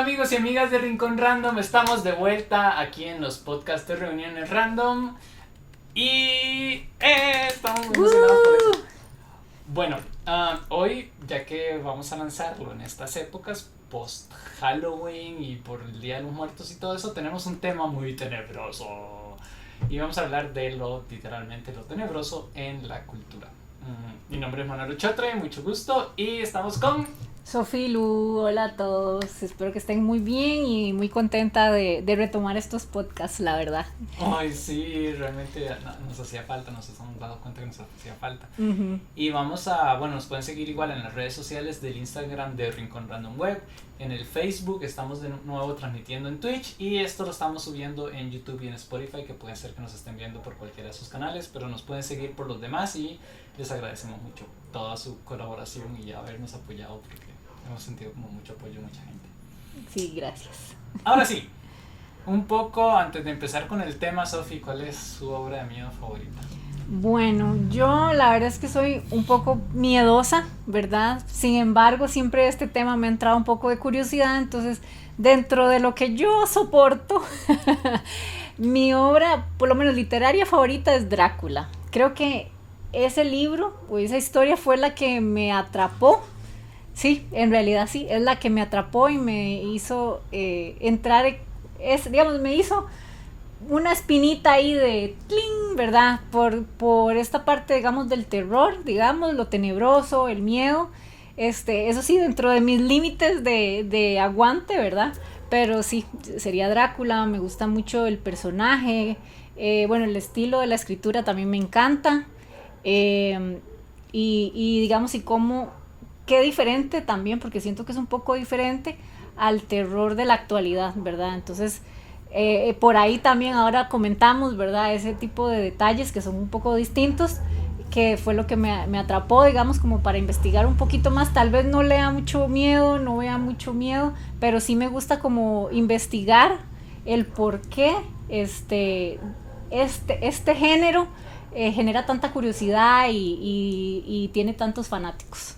amigos y amigas de Rincón Random, estamos de vuelta aquí en los podcasts de Reuniones Random y estamos muy emocionados por eso. Bueno, hoy, ya que vamos a lanzarlo en estas épocas post Halloween y por el Día de los Muertos y todo eso, tenemos un tema muy tenebroso y vamos a hablar de literalmente lo tenebroso en la cultura. Mi nombre es Manuel Uchotre, mucho gusto, y estamos con Sofi, Lu, hola a todos, espero que estén muy bien y muy contenta de retomar estos podcasts, la verdad. Ay, sí, realmente nos hacía falta, nos hemos dado cuenta que nos hacía falta. Uh-huh. Y nos pueden seguir igual en las redes sociales del Instagram de Rincón Random Web, en el Facebook, estamos de nuevo transmitiendo en Twitch y esto lo estamos subiendo en YouTube y en Spotify, que puede ser que nos estén viendo por cualquiera de sus canales, pero nos pueden seguir por los demás y les agradecemos mucho toda su colaboración y habernos apoyado porque hemos sentido como mucho apoyo de mucha gente. Sí, gracias. Ahora sí, un poco antes de empezar con el tema, Sofi, ¿cuál es su obra de miedo favorita? Bueno, yo la verdad es que soy un poco miedosa, ¿verdad? Sin embargo, siempre este tema me ha entrado un poco de curiosidad, entonces dentro de lo que yo soporto, mi obra, por lo menos literaria favorita, es Drácula. Creo que ese libro o esa historia fue la que me atrapó. Sí, en realidad sí, es la que me atrapó y me hizo entrar, me hizo una espinita ahí de cling, ¿verdad? Por esta parte, digamos, del terror, digamos, lo tenebroso, el miedo, eso sí, dentro de mis límites de aguante, ¿verdad? Pero sí, sería Drácula, me gusta mucho el personaje, el estilo de la escritura también me encanta, y digamos, y cómo, qué diferente también, porque siento que es un poco diferente al terror de la actualidad, ¿verdad? Entonces, por ahí también ahora comentamos, ¿verdad? Ese tipo de detalles que son un poco distintos, que fue lo que me atrapó, digamos, como para investigar un poquito más. Tal vez no lea mucho miedo, no vea mucho miedo, pero sí me gusta como investigar el por qué este género genera tanta curiosidad y tiene tantos fanáticos.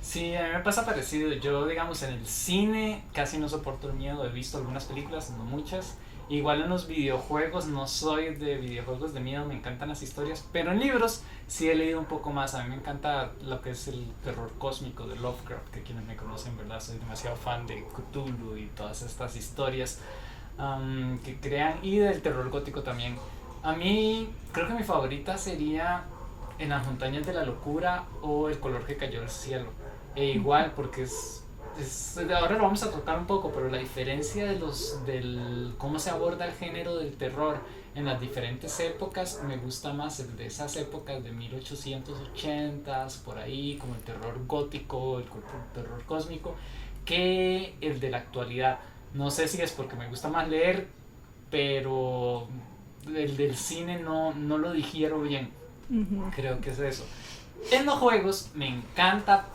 Sí, a mí me pasa parecido. Yo, digamos, en el cine casi no soporto el miedo. He visto algunas películas, no muchas. Igual en los videojuegos, no soy de videojuegos de miedo, me encantan las historias. Pero en libros sí he leído un poco más. A mí me encanta lo que es el terror cósmico de Lovecraft, que quienes me conocen, ¿verdad? Soy demasiado fan de Cthulhu y todas estas historias que crean. Y del terror gótico también. A mí, creo que mi favorita sería En las montañas de la locura o El color que cayó del cielo. Igual, porque ahora lo vamos a tocar un poco, pero la diferencia del cómo se aborda el género del terror en las diferentes épocas, me gusta más el de esas épocas de 1880s, por ahí, como el terror gótico, el terror cósmico, que el de la actualidad. No sé si es porque me gusta más leer, pero el del cine no lo digiero bien. Uh-huh. Creo que es eso. En los juegos me encanta,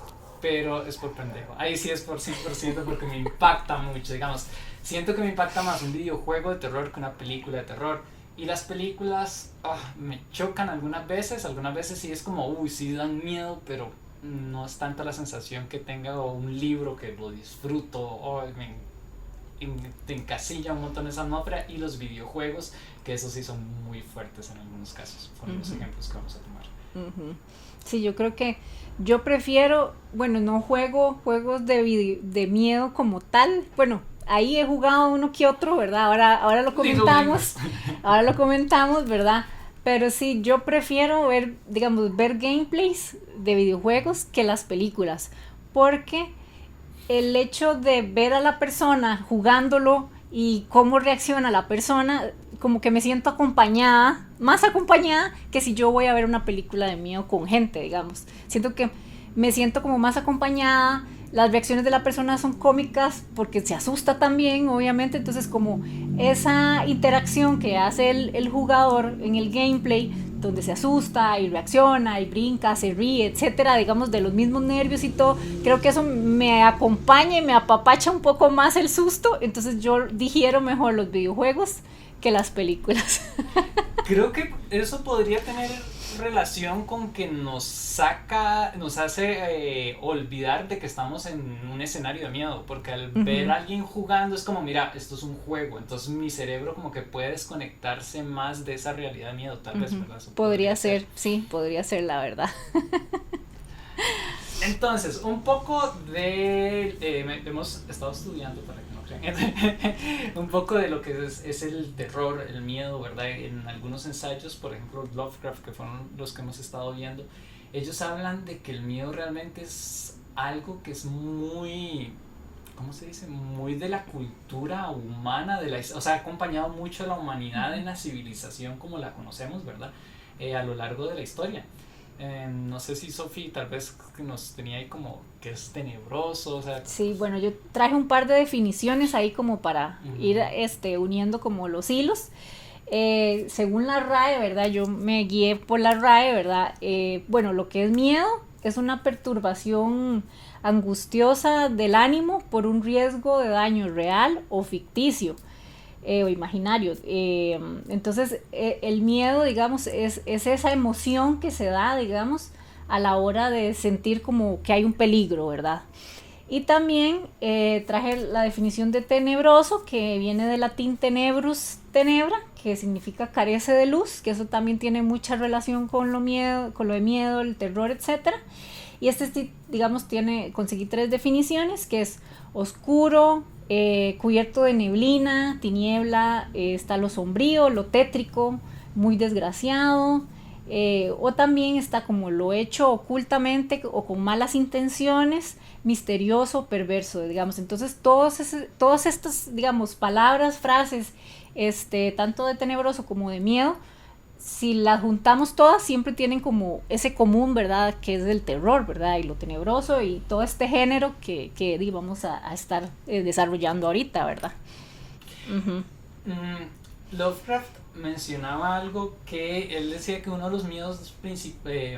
pero es por pendejo. Ahí sí es por 100% porque me impacta mucho. Digamos, siento que me impacta más un videojuego de terror que una película de terror. Y las películas me chocan algunas veces sí es como, sí dan miedo, pero no es tanto la sensación que tenga un libro que lo disfruto, te encasilla un montón esa atmósfera. Y los videojuegos, que eso sí son muy fuertes en algunos casos, fueron los ejemplos que vamos a tomar. Uh-huh. Sí, yo creo que yo prefiero, no juego juegos de miedo como tal. Bueno, ahí he jugado uno que otro, ¿verdad? Ahora lo comentamos, ¿verdad? Pero sí, yo prefiero ver gameplays de videojuegos que las películas, porque el hecho de ver a la persona jugándolo y cómo reacciona la persona, como que me siento más acompañada que si yo voy a ver una película de miedo con gente, digamos. Siento que me siento como más acompañada, las reacciones de la persona son cómicas porque se asusta también, obviamente, entonces como esa interacción que hace el jugador en el gameplay, donde se asusta y reacciona y brinca, se ríe, etcétera, digamos, de los mismos nervios y todo, creo que eso me acompaña y me apapacha un poco más el susto, entonces yo digiero mejor los videojuegos que las películas. Creo que eso podría tener relación con que nos hace olvidar de que estamos en un escenario de miedo, porque al ver a alguien jugando es como, mira, esto es un juego, entonces mi cerebro como que puede desconectarse más de esa realidad de miedo, tal vez, ¿verdad? Eso Podría ser, sí, podría ser la verdad. Entonces, un poco de... hemos estado estudiando para que no crean. Un poco de lo que es el terror, el miedo, ¿verdad? En algunos ensayos, por ejemplo, Lovecraft, que fueron los que hemos estado viendo, ellos hablan de que el miedo realmente es algo que es muy... ¿Cómo se dice? Muy de la cultura humana, o sea, ha acompañado mucho a la humanidad en la civilización como la conocemos, ¿verdad? A lo largo de la historia. No sé si Sophie tal vez nos tenía ahí como que es tenebroso, o sea... Sí, bueno, yo traje un par de definiciones ahí como para ir uniendo como los hilos. Según la RAE, ¿verdad? Yo me guié por la RAE, ¿verdad? Bueno, lo que es miedo es una perturbación angustiosa del ánimo por un riesgo de daño real o ficticio. O imaginario. Entonces, el miedo, digamos, es esa emoción que se da, digamos, a la hora de sentir como que hay un peligro, ¿verdad? Y también traje la definición de tenebroso, que viene del latín tenebrus, tenebra, que significa carece de luz, que eso también tiene mucha relación con lo de miedo, el terror, etc. Y digamos, conseguí 3 definiciones, que es oscuro, cubierto de neblina, tiniebla, está lo sombrío, lo tétrico, muy desgraciado, o también está como lo hecho ocultamente o con malas intenciones, misterioso, perverso, digamos. Entonces todas estas, digamos, palabras, frases, tanto de tenebroso como de miedo, si las juntamos todas, siempre tienen como ese común, ¿verdad? Que es el terror, ¿verdad? Y lo tenebroso y todo este género que vamos a estar desarrollando ahorita, ¿verdad? Lovecraft mencionaba algo que él decía que uno de los miedos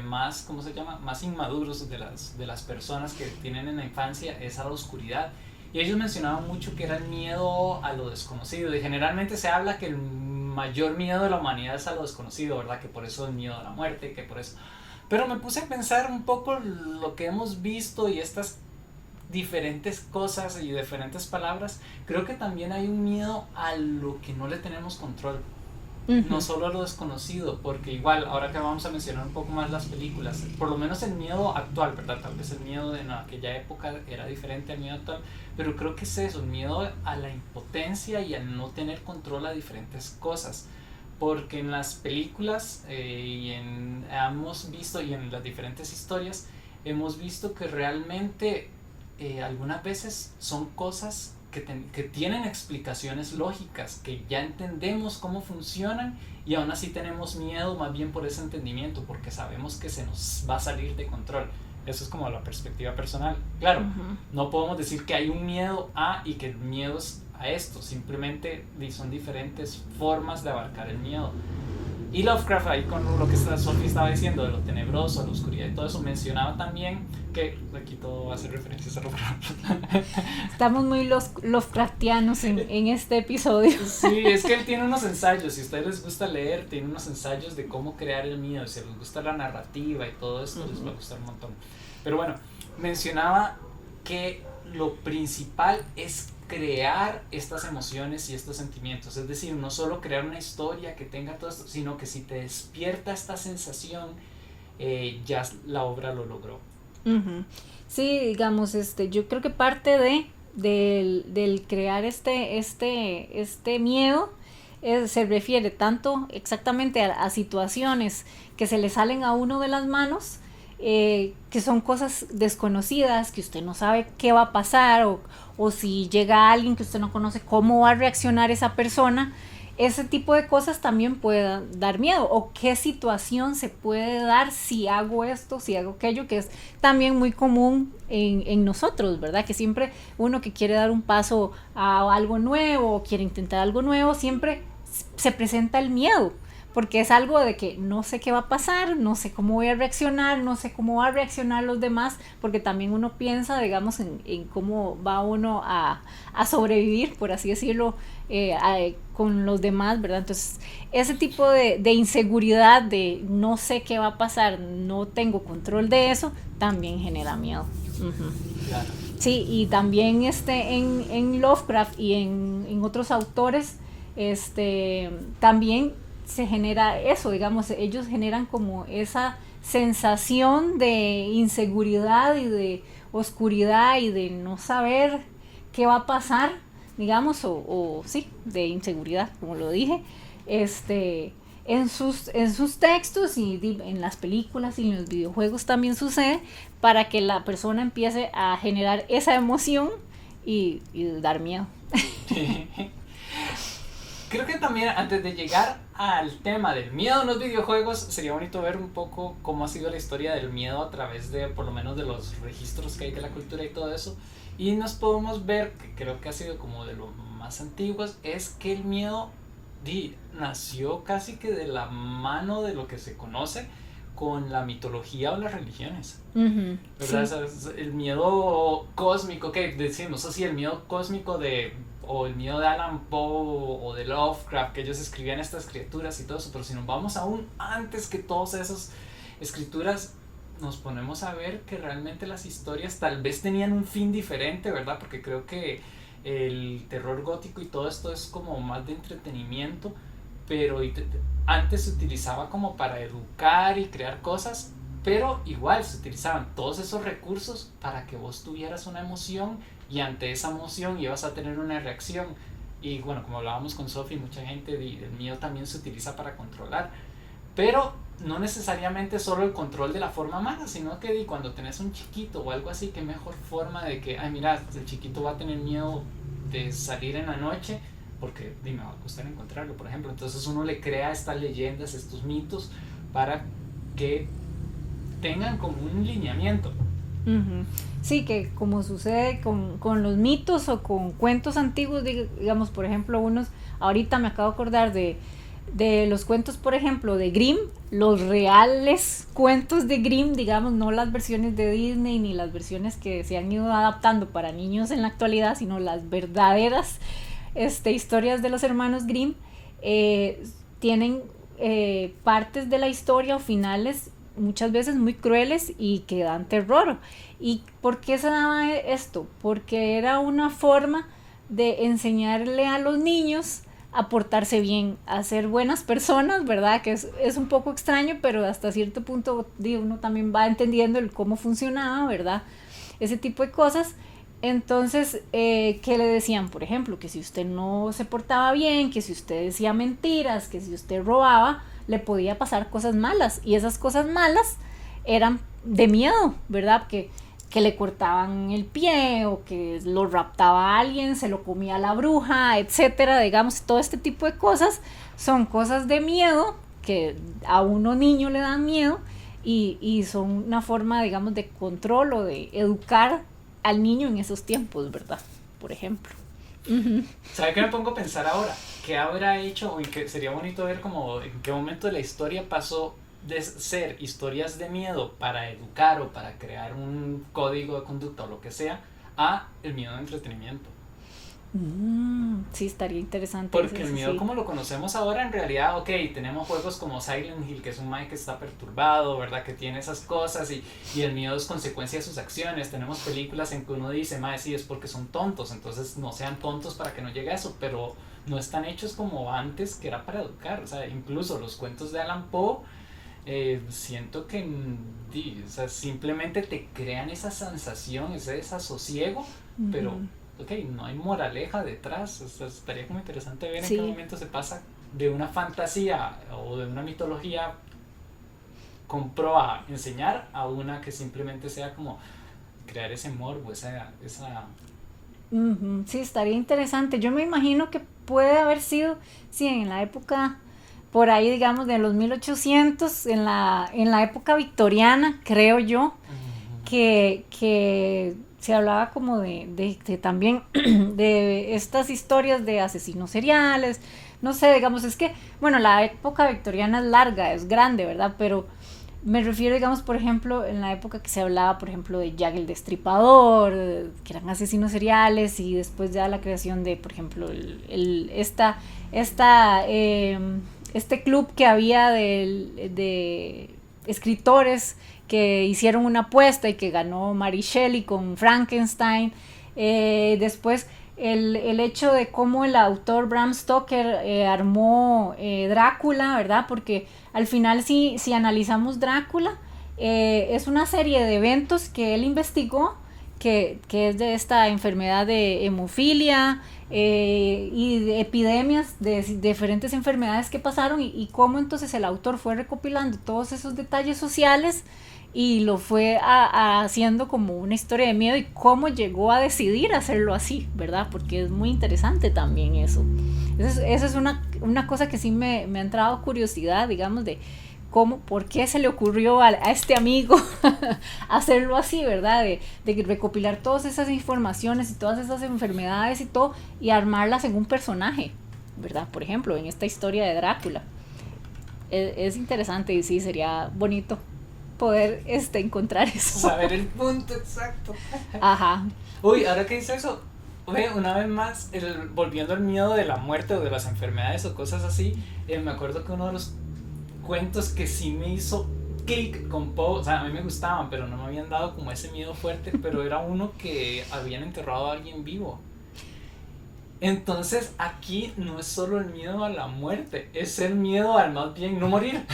más, ¿cómo se llama? Más inmaduros de las personas que tienen en la infancia es a la oscuridad. Y ellos mencionaban mucho que era el miedo a lo desconocido. Y generalmente se habla que el mayor miedo de la humanidad es a lo desconocido, ¿verdad? Que por eso el miedo a la muerte, que por eso... Pero me puse a pensar un poco lo que hemos visto y estas diferentes cosas y diferentes palabras. Creo que también hay un miedo a lo que no le tenemos control. No solo a lo desconocido, porque igual, ahora que vamos a mencionar un poco más las películas, por lo menos el miedo actual, ¿verdad? Tal vez el miedo de aquella época era diferente al miedo actual, pero creo que es eso, el miedo a la impotencia y al no tener control a diferentes cosas. Porque en las películas hemos visto, y en las diferentes historias, hemos visto que realmente algunas veces son cosas que tienen explicaciones lógicas, que ya entendemos cómo funcionan y aún así tenemos miedo más bien por ese entendimiento, porque sabemos que se nos va a salir de control. Eso es como la perspectiva personal. Claro, no podemos decir que hay un miedo a y que el miedo es a esto, simplemente son diferentes formas de abarcar el miedo. Y Lovecraft, ahí con lo que Sophie estaba diciendo de lo tenebroso, la oscuridad y todo eso, mencionaba también que aquí todo hace referencias a Lovecraft. Estamos muy Lovecraftianos en este episodio. Sí, es que él tiene unos ensayos, si a ustedes les gusta leer, tiene unos ensayos de cómo crear el miedo, si les gusta la narrativa y todo esto, les va a gustar un montón. Pero bueno, mencionaba que lo principal es crear estas emociones y estos sentimientos, es decir, no solo crear una historia que tenga todo esto, sino que si te despierta esta sensación, ya la obra lo logró. Sí, digamos, yo creo que parte del crear este miedo se refiere tanto exactamente a situaciones que se le salen a uno de las manos, que son cosas desconocidas, que usted no sabe qué va a pasar, o si llega alguien que usted no conoce, cómo va a reaccionar esa persona. Ese tipo de cosas también puede dar miedo, o qué situación se puede dar si hago esto, si hago aquello, que es también muy común en nosotros, ¿verdad? Que siempre uno que quiere dar un paso a algo nuevo, o quiere intentar algo nuevo, siempre se presenta el miedo, porque es algo de que no sé qué va a pasar, no sé cómo voy a reaccionar, no sé cómo va a reaccionar los demás, porque también uno piensa, digamos, en cómo va uno a sobrevivir, por así decirlo, con los demás, ¿verdad? Entonces, ese tipo de inseguridad, de no sé qué va a pasar, no tengo control de eso, también genera miedo. Uh-huh. Claro. Sí, y también en Lovecraft y en otros autores, también se genera eso, digamos, ellos generan como esa sensación de inseguridad y de oscuridad y de no saber qué va a pasar, digamos, o sí, de inseguridad, como lo dije, en sus textos y en las películas y en los videojuegos también sucede, para que la persona empiece a generar esa emoción y dar miedo. Creo que también antes de llegar al tema del miedo en los videojuegos, sería bonito ver un poco cómo ha sido la historia del miedo a través de, por lo menos, de los registros que hay de la cultura y todo eso. Y nos podemos ver, que creo que ha sido como de los más antiguos, es que el miedo nació casi que de la mano de lo que se conoce con la mitología o las religiones. Uh-huh, ¿verdad? Sí. El miedo cósmico, que decimos así, el miedo cósmico o el miedo de Alan Poe o de Lovecraft, que ellos escribían estas criaturas y todo eso, pero si nos vamos aún antes que todas esas escrituras, nos ponemos a ver que realmente las historias tal vez tenían un fin diferente, ¿verdad? Porque creo que el terror gótico y todo esto es como más de entretenimiento, pero antes se utilizaba como para educar y crear cosas, pero igual se utilizaban todos esos recursos para que vos tuvieras una emoción y ante esa emoción ibas a tener una reacción. Y bueno, como hablábamos con Sophie, mucha gente, el miedo también se utiliza para controlar, pero no necesariamente solo el control de la forma mala, sino que cuando tenés un chiquito o algo así, qué mejor forma de que, ay mira, el chiquito va a tener miedo de salir en la noche porque me va a costar encontrarlo, por ejemplo. Entonces uno le crea estas leyendas, estos mitos, para que tengan como un lineamiento. Uh-huh. Sí, que como sucede con los mitos o con cuentos antiguos, digamos, por ejemplo, ahorita me acabo de acordar de los cuentos, por ejemplo, de Grimm, los reales cuentos de Grimm, digamos, no las versiones de Disney ni las versiones que se han ido adaptando para niños en la actualidad, sino las verdaderas historias de los hermanos Grimm, tienen partes de la historia o finales muchas veces muy crueles y que dan terror. ¿Y por qué se daba esto? Porque era una forma de enseñarle a los niños a portarse bien, a ser buenas personas, ¿verdad? Que es un poco extraño, pero hasta cierto punto uno también va entendiendo cómo funcionaba, ¿verdad? Ese tipo de cosas. Entonces, ¿qué le decían? Por ejemplo, que si usted no se portaba bien, que si usted decía mentiras, que si usted robaba, le podía pasar cosas malas. Y esas cosas malas eran de miedo, ¿verdad? Que le cortaban el pie o que lo raptaba a alguien, se lo comía la bruja, etcétera. Digamos, todo este tipo de cosas son cosas de miedo que a uno niño le dan miedo y son una forma, digamos, de control o de educar al niño en esos tiempos, ¿verdad? Por ejemplo. Uh-huh. ¿Sabe qué me pongo a pensar ahora? ¿Qué habrá hecho? O que sería bonito ver como en qué momento de la historia pasó de ser historias de miedo para educar o para crear un código de conducta o lo que sea, a el miedo de entretenimiento. Sí, estaría interesante. Porque el miedo, sí, como lo conocemos ahora, en realidad, ok, tenemos juegos como Silent Hill, que es un mae que está perturbado, ¿verdad? Que tiene esas cosas y el miedo es consecuencia de sus acciones. Tenemos películas en que uno dice, mae, sí, es porque son tontos, entonces no sean tontos para que no llegue a eso, pero no están hechos como antes, que era para educar. O sea, incluso los cuentos de Alan Poe, siento que o sea, simplemente te crean esa sensación, ese desasosiego, pero ok, no hay moraleja detrás. O sea, estaría como interesante ver, sí, en qué momento se pasa de una fantasía o de una mitología a enseñar a una que simplemente sea como crear ese morbo, esa... Sí, estaría interesante. Yo me imagino que puede haber sido, sí, en la época, por ahí, digamos, de los 1800, en la época victoriana, creo yo, que se hablaba como de también de estas historias de asesinos seriales, no sé, digamos, es que, bueno, la época victoriana es larga, es grande, ¿verdad? Pero me refiero, digamos, por ejemplo, en la época que se hablaba, por ejemplo, de Jack el Destripador, que eran asesinos seriales, y después ya la creación de, por ejemplo, esta, este club que había de escritores que hicieron una apuesta y que ganó Mary Shelley con Frankenstein. Después el hecho de cómo el autor Bram Stoker armó Drácula, ¿verdad? Porque al final si analizamos Drácula, es una serie de eventos que él investigó, que es de esta enfermedad de hemofilia y de epidemias de diferentes enfermedades que pasaron, y cómo entonces el autor fue recopilando todos esos detalles sociales y lo fue haciendo como una historia de miedo, y cómo llegó a decidir hacerlo así, ¿verdad? Porque es muy interesante también eso. Esa es una cosa que sí me ha entrado curiosidad, digamos, de cómo, por qué se le ocurrió a este amigo hacerlo así, ¿verdad? De recopilar todas esas informaciones y todas esas enfermedades y todo, y armarlas en un personaje, ¿verdad? Por ejemplo, en esta historia de Drácula. Es interesante, y sí, sería bonito poder encontrar eso. Saber el punto exacto. Ajá. Uy, ahora que dice eso, una vez más, volviendo al miedo de la muerte o de las enfermedades o cosas así, me acuerdo que uno de los cuentos que sí me hizo clic con Poe, o sea, a mí me gustaban, pero no me habían dado como ese miedo fuerte, pero era uno que habían enterrado a alguien vivo. Entonces aquí no es solo el miedo a la muerte, es el miedo al más bien no morir.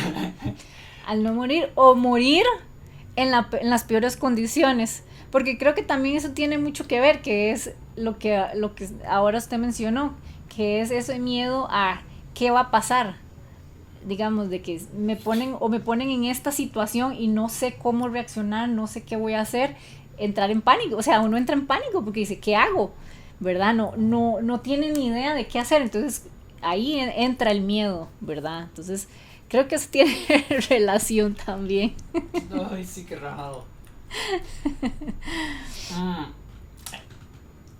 Al no morir, o morir en las peores condiciones, porque creo que también eso tiene mucho que ver, que es lo que ahora usted mencionó, que es ese miedo a qué va a pasar, digamos, de que me ponen en esta situación y no sé cómo reaccionar, no sé qué voy a hacer, entrar en pánico, o sea, uno entra en pánico porque dice, ¿qué hago? ¿Verdad? No tiene ni idea de qué hacer, entonces ahí entra el miedo, ¿verdad? Entonces creo que eso tiene relación también. Ay, sí, qué rajado.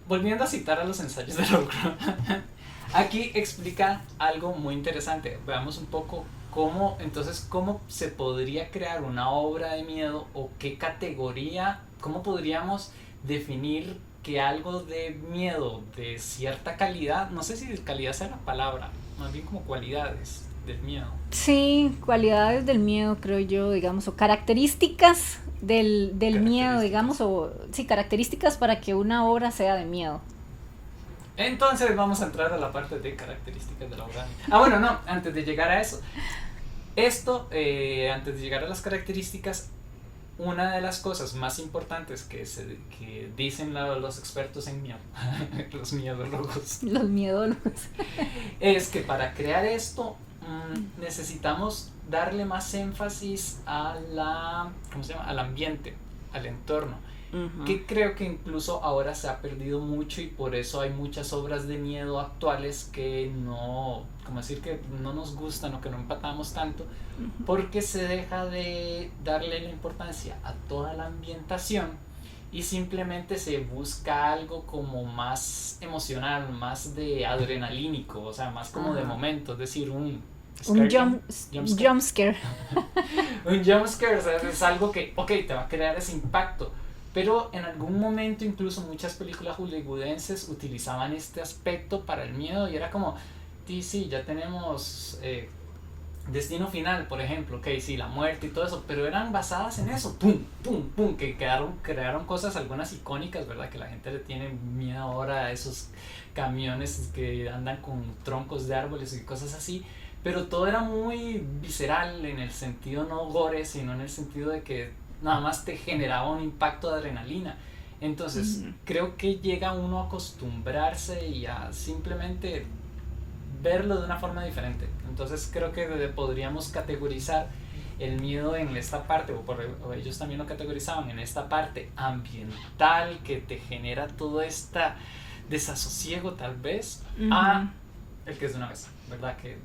Volviendo a citar a los ensayos de Lovecraft, aquí explica algo muy interesante. Veamos un poco cómo se podría crear una obra de miedo, o qué categoría, cómo podríamos definir que algo de miedo de cierta calidad, no sé si de calidad sea la palabra, más bien como cualidades del miedo. Sí, cualidades del miedo, creo yo, digamos, o características del miedo, digamos, o sí, características para que una obra sea de miedo. Entonces vamos a entrar a la parte de características de la obra. Bueno, no, antes de llegar a eso. Antes de llegar a las características, una de las cosas más importantes que dicen los expertos en miedo, los miedólogos, es que para crear esto necesitamos darle más énfasis al ambiente, al entorno. Uh-huh. Que creo que incluso ahora se ha perdido mucho, y por eso hay muchas obras de miedo actuales que no nos gustan o que no empatamos tanto, uh-huh, porque se deja de darle la importancia a toda la ambientación y simplemente se busca algo como más emocional, más de adrenalínico, o sea, más como, uh-huh, de momento, es decir, un jump scare. Un jump scare, o sea, es algo que, te va a crear ese impacto. Pero en algún momento incluso muchas películas hollywoodenses utilizaban este aspecto para el miedo, y era como, sí, ya tenemos Destino Final, por ejemplo, sí, la muerte y todo eso, pero eran basadas en eso, pum, pum, pum, que crearon cosas, algunas icónicas, ¿verdad? Que la gente le tiene miedo ahora a esos camiones que andan con troncos de árboles y cosas así, pero todo era muy visceral, en el sentido no gore, sino en el sentido de que nada más te generaba un impacto de adrenalina. Entonces, uh-huh, creo que llega uno a acostumbrarse y a simplemente verlo de una forma diferente. Entonces, creo que podríamos categorizar el miedo en esta parte, o ellos también lo categorizaban en esta parte ambiental, que te genera todo este desasosiego, tal vez, uh-huh, a el que es de una vez, ¿verdad? Que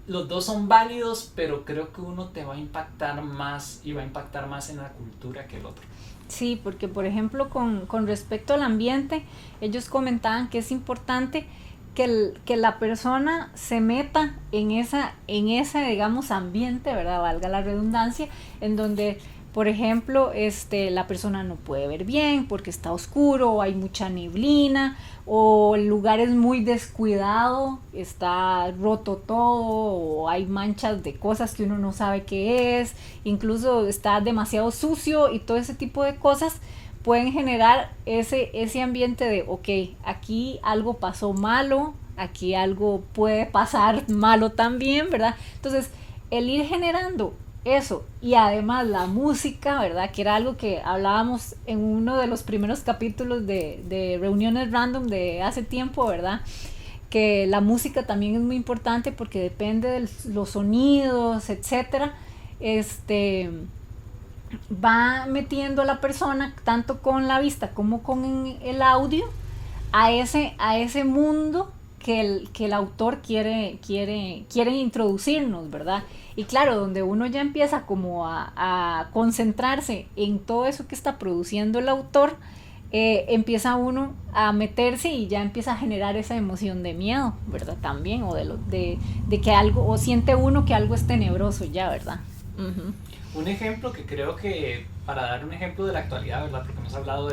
los dos son válidos, pero creo que uno te va a impactar más, y va a impactar más en la cultura que el otro. Sí, porque por ejemplo con respecto al ambiente, ellos comentaban que es importante que la persona se meta en ese, digamos, ambiente, ¿verdad? Valga la redundancia, en donde, por ejemplo, la persona no puede ver bien porque está oscuro, o hay mucha neblina, o el lugar es muy descuidado, está roto todo, o hay manchas de cosas que uno no sabe qué es, incluso está demasiado sucio, y todo ese tipo de cosas pueden generar ese ambiente de, ok, aquí algo pasó malo, aquí algo puede pasar malo también, ¿verdad? Entonces, el ir generando eso, y además la música, ¿verdad? Que era algo que hablábamos en uno de los primeros capítulos de Reuniones Random de hace tiempo, ¿verdad? Que la música también es muy importante porque depende de los sonidos, etcétera. Va metiendo a la persona, tanto con la vista como con el audio, a ese mundo que el autor quiere introducirnos, ¿verdad? Y claro, donde uno ya empieza como a concentrarse en todo eso que está produciendo el autor, empieza uno a meterse y ya empieza a generar esa emoción de miedo, ¿verdad? También, o de que algo, o siente uno que algo es tenebroso ya, ¿verdad? Uh-huh. Un ejemplo que creo que, para dar un ejemplo de la actualidad, ¿verdad? Porque hemos hablado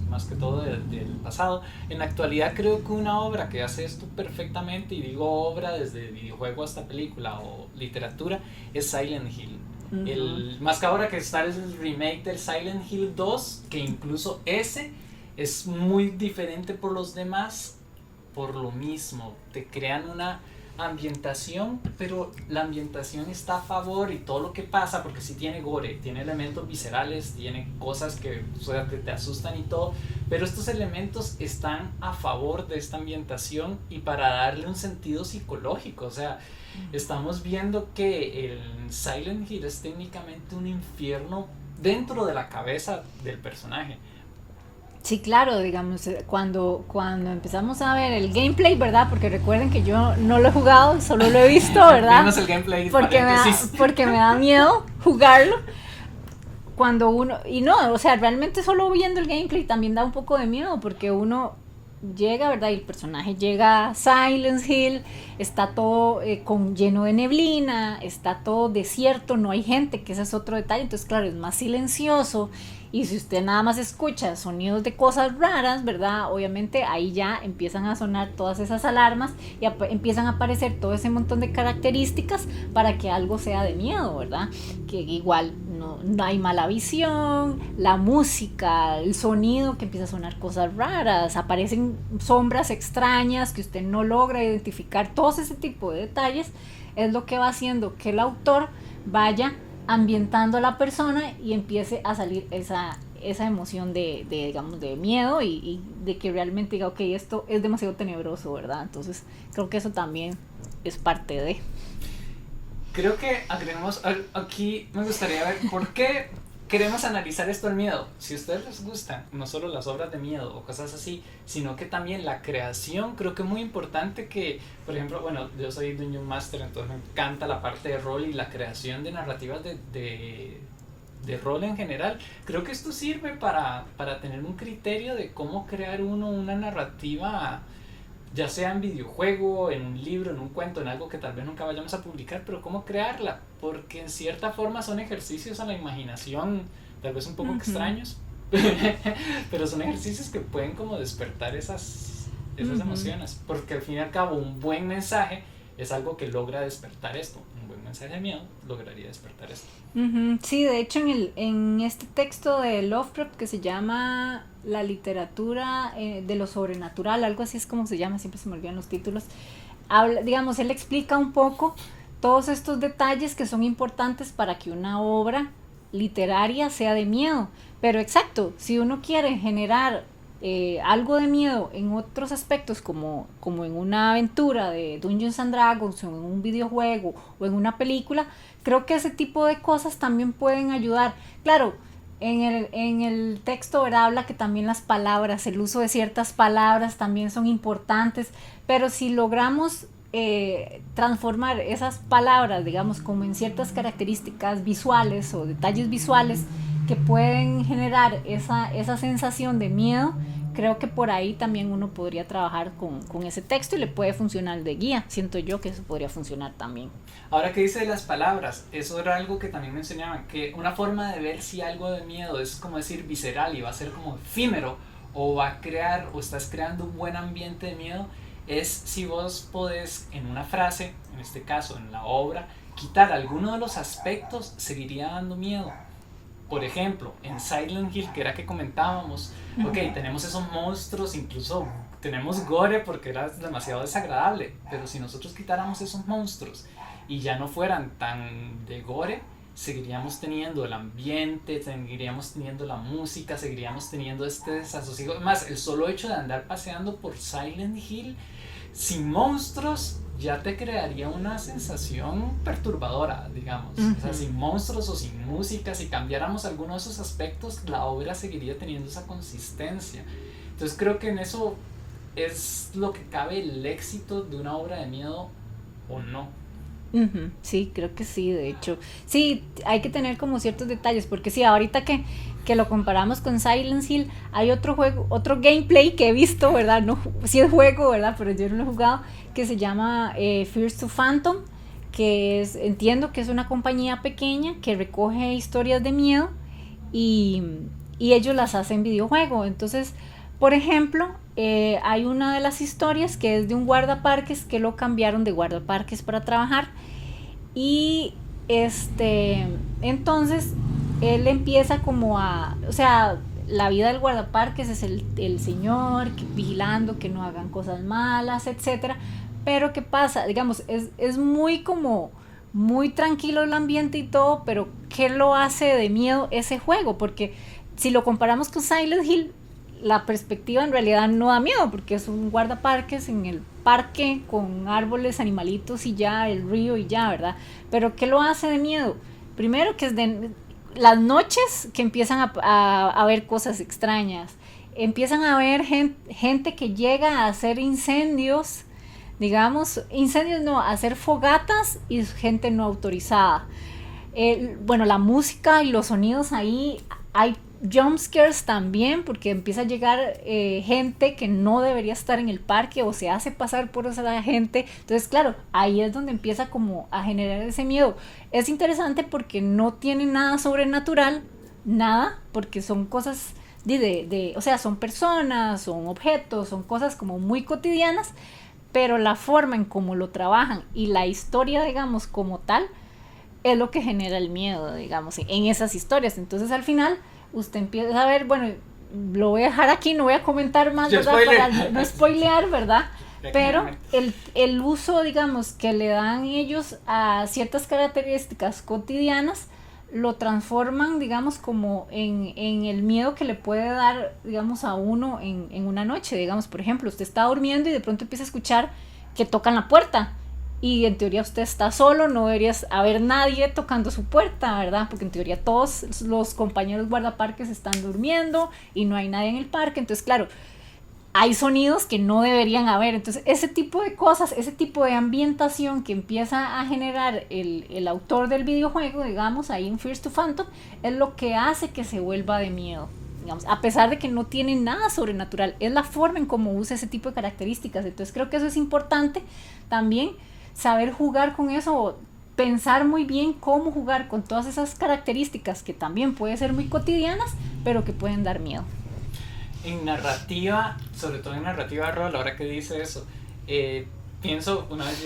más que todo del pasado. En la actualidad creo que una obra que hace esto perfectamente, y digo obra desde videojuego hasta película o literatura, es Silent Hill. Uh-huh. Más que ahora que está el remake del Silent Hill 2, que incluso ese es muy diferente por los demás, por lo mismo, te crean una ambientación, pero la ambientación está a favor, y todo lo que pasa, porque sí tiene gore, tiene elementos viscerales, tiene cosas que, o sea, te asustan y todo, pero estos elementos están a favor de esta ambientación y para darle un sentido psicológico. O sea, estamos viendo que el Silent Hill es técnicamente un infierno dentro de la cabeza del personaje. Sí, claro, digamos, cuando empezamos a ver el gameplay, ¿verdad? Porque recuerden que yo no lo he jugado, solo lo he visto, ¿verdad? Vimos el gameplay, porque me da miedo jugarlo. Cuando uno, y no, o sea, realmente solo viendo el gameplay también da un poco de miedo, porque uno llega, ¿verdad? Y el personaje llega a Silent Hill, está todo lleno de neblina, está todo desierto, no hay gente, que ese es otro detalle, entonces claro, es más silencioso. Y si usted nada más escucha sonidos de cosas raras, ¿verdad? Obviamente ahí ya empiezan a sonar todas esas alarmas y empiezan a aparecer todo ese montón de características para que algo sea de miedo, ¿verdad? Que igual no hay mala visión, la música, el sonido, que empieza a sonar cosas raras, aparecen sombras extrañas que usted no logra identificar. Todo ese tipo de detalles es lo que va haciendo que el autor vaya ambientando a la persona y empiece a salir esa emoción de digamos, de miedo, y de que realmente diga, ok, esto es demasiado tenebroso, ¿verdad? Entonces creo que eso también es parte de... Creo que agregamos aquí, me gustaría ver por qué queremos analizar esto del miedo. Si a ustedes les gustan no solo las obras de miedo o cosas así, sino que también la creación, creo que es muy importante que, por ejemplo, bueno, yo soy Dungeon Master, entonces me encanta la parte de rol y la creación de narrativas de rol en general. Creo que esto sirve para tener un criterio de cómo crear uno una narrativa, ya sea en videojuego, en un libro, en un cuento, en algo que tal vez nunca vayamos a publicar, pero cómo crearla, porque en cierta forma son ejercicios a la imaginación, tal vez un poco extraños, pero son ejercicios que pueden como despertar esas emociones, porque al fin y al cabo un buen mensaje es algo que logra despertar esto. Un buen mensaje de miedo lograría despertar esto. Sí, de hecho en este texto de Lovecraft, que se llama La literatura de lo sobrenatural, algo así es como se llama, siempre se me olvidan los títulos, digamos, él explica un poco todos estos detalles que son importantes para que una obra literaria sea de miedo. Pero exacto, si uno quiere generar algo de miedo en otros aspectos, como en una aventura de Dungeons and Dragons, o en un videojuego, o en una película, creo que ese tipo de cosas también pueden ayudar. Claro, en el texto, ¿verdad?, habla que también las palabras, el uso de ciertas palabras también son importantes, pero si logramos transformar esas palabras, digamos, como en ciertas características visuales o detalles visuales que pueden generar esa sensación de miedo, creo que por ahí también uno podría trabajar con ese texto y le puede funcionar de guía. Siento yo que eso podría funcionar también. Ahora que dice de las palabras, eso era algo que también mencionaban, que una forma de ver si algo de miedo es como decir visceral y va a ser como efímero, o va a crear, o estás creando un buen ambiente de miedo, es si vos podés en una frase, en este caso en la obra, quitar alguno de los aspectos, seguiría dando miedo. Por ejemplo, en Silent Hill, que era que comentábamos, ok, tenemos esos monstruos, incluso tenemos gore porque era demasiado desagradable, pero si nosotros quitáramos esos monstruos y ya no fueran tan de gore, seguiríamos teniendo el ambiente, seguiríamos teniendo la música, seguiríamos teniendo este desasosiego. Además, el solo hecho de andar paseando por Silent Hill sin monstruos ya te crearía una sensación perturbadora, digamos. O sea, sin monstruos o sin música, si cambiáramos alguno de esos aspectos, la obra seguiría teniendo esa consistencia. Entonces creo que en eso es lo que cabe el éxito de una obra de miedo o no. Sí, creo que sí, de hecho. Sí, hay que tener como ciertos detalles, porque sí, ahorita que lo comparamos con Silent Hill, hay otro juego, otro gameplay que he visto, ¿verdad? No, sí es juego, ¿verdad? Pero yo no lo he jugado, que se llama Fears to Phantom, que es, entiendo que es una compañía pequeña que recoge historias de miedo y ellos las hacen videojuego. Entonces, por ejemplo, hay una de las historias que es de un guardaparques que lo cambiaron de guardaparques para trabajar y entonces él empieza como o sea, la vida del guardaparques es el señor vigilando que no hagan cosas malas, etcétera. Pero ¿qué pasa? Digamos, es muy como muy tranquilo el ambiente y todo, pero ¿qué lo hace de miedo ese juego? Porque si lo comparamos con Silent Hill, la perspectiva en realidad no da miedo, porque es un guardaparques en el parque con árboles, animalitos y ya, el río y ya, ¿verdad? Pero ¿qué lo hace de miedo? Primero que es de las noches que empiezan a ver cosas extrañas, empiezan a ver gente que llega a hacer incendios, digamos, incendios no, a hacer fogatas y gente no autorizada. Bueno, la música y los sonidos ahí, hay jumpscares también, porque empieza a llegar gente que no debería estar en el parque o se hace pasar por esa gente. Entonces, claro, ahí es donde empieza como a generar ese miedo. Es interesante porque no tiene nada sobrenatural, nada, porque son cosas o sea, son personas, son objetos, son cosas como muy cotidianas, pero la forma en cómo lo trabajan y la historia, digamos, como tal, es lo que genera el miedo, digamos, en esas historias. Entonces, al final usted empieza a ver, bueno, lo voy a dejar aquí, no voy a comentar más, ¿verdad? Para no spoilear, ¿verdad? Pero el uso, digamos, que le dan ellos a ciertas características cotidianas, lo transforman, digamos, como en el miedo que le puede dar, digamos, a uno en una noche. Digamos, por ejemplo, usted está durmiendo y de pronto empieza a escuchar que tocan la puerta. Y en teoría usted está solo, no debería haber nadie tocando su puerta, ¿verdad? Porque en teoría todos los compañeros guardaparques están durmiendo y no hay nadie en el parque. Entonces, claro, hay sonidos que no deberían haber. Entonces, ese tipo de cosas, ese tipo de ambientación que empieza a generar el autor del videojuego, digamos, ahí en Fears to Phantom, es lo que hace que se vuelva de miedo. Digamos, a pesar de que no tiene nada sobrenatural, es la forma en cómo usa ese tipo de características. Entonces, creo que eso es importante también, saber jugar con eso, pensar muy bien cómo jugar con todas esas características que también pueden ser muy cotidianas, pero que pueden dar miedo. En narrativa, sobre todo en narrativa de rol, ahora que dice eso, pienso, una vez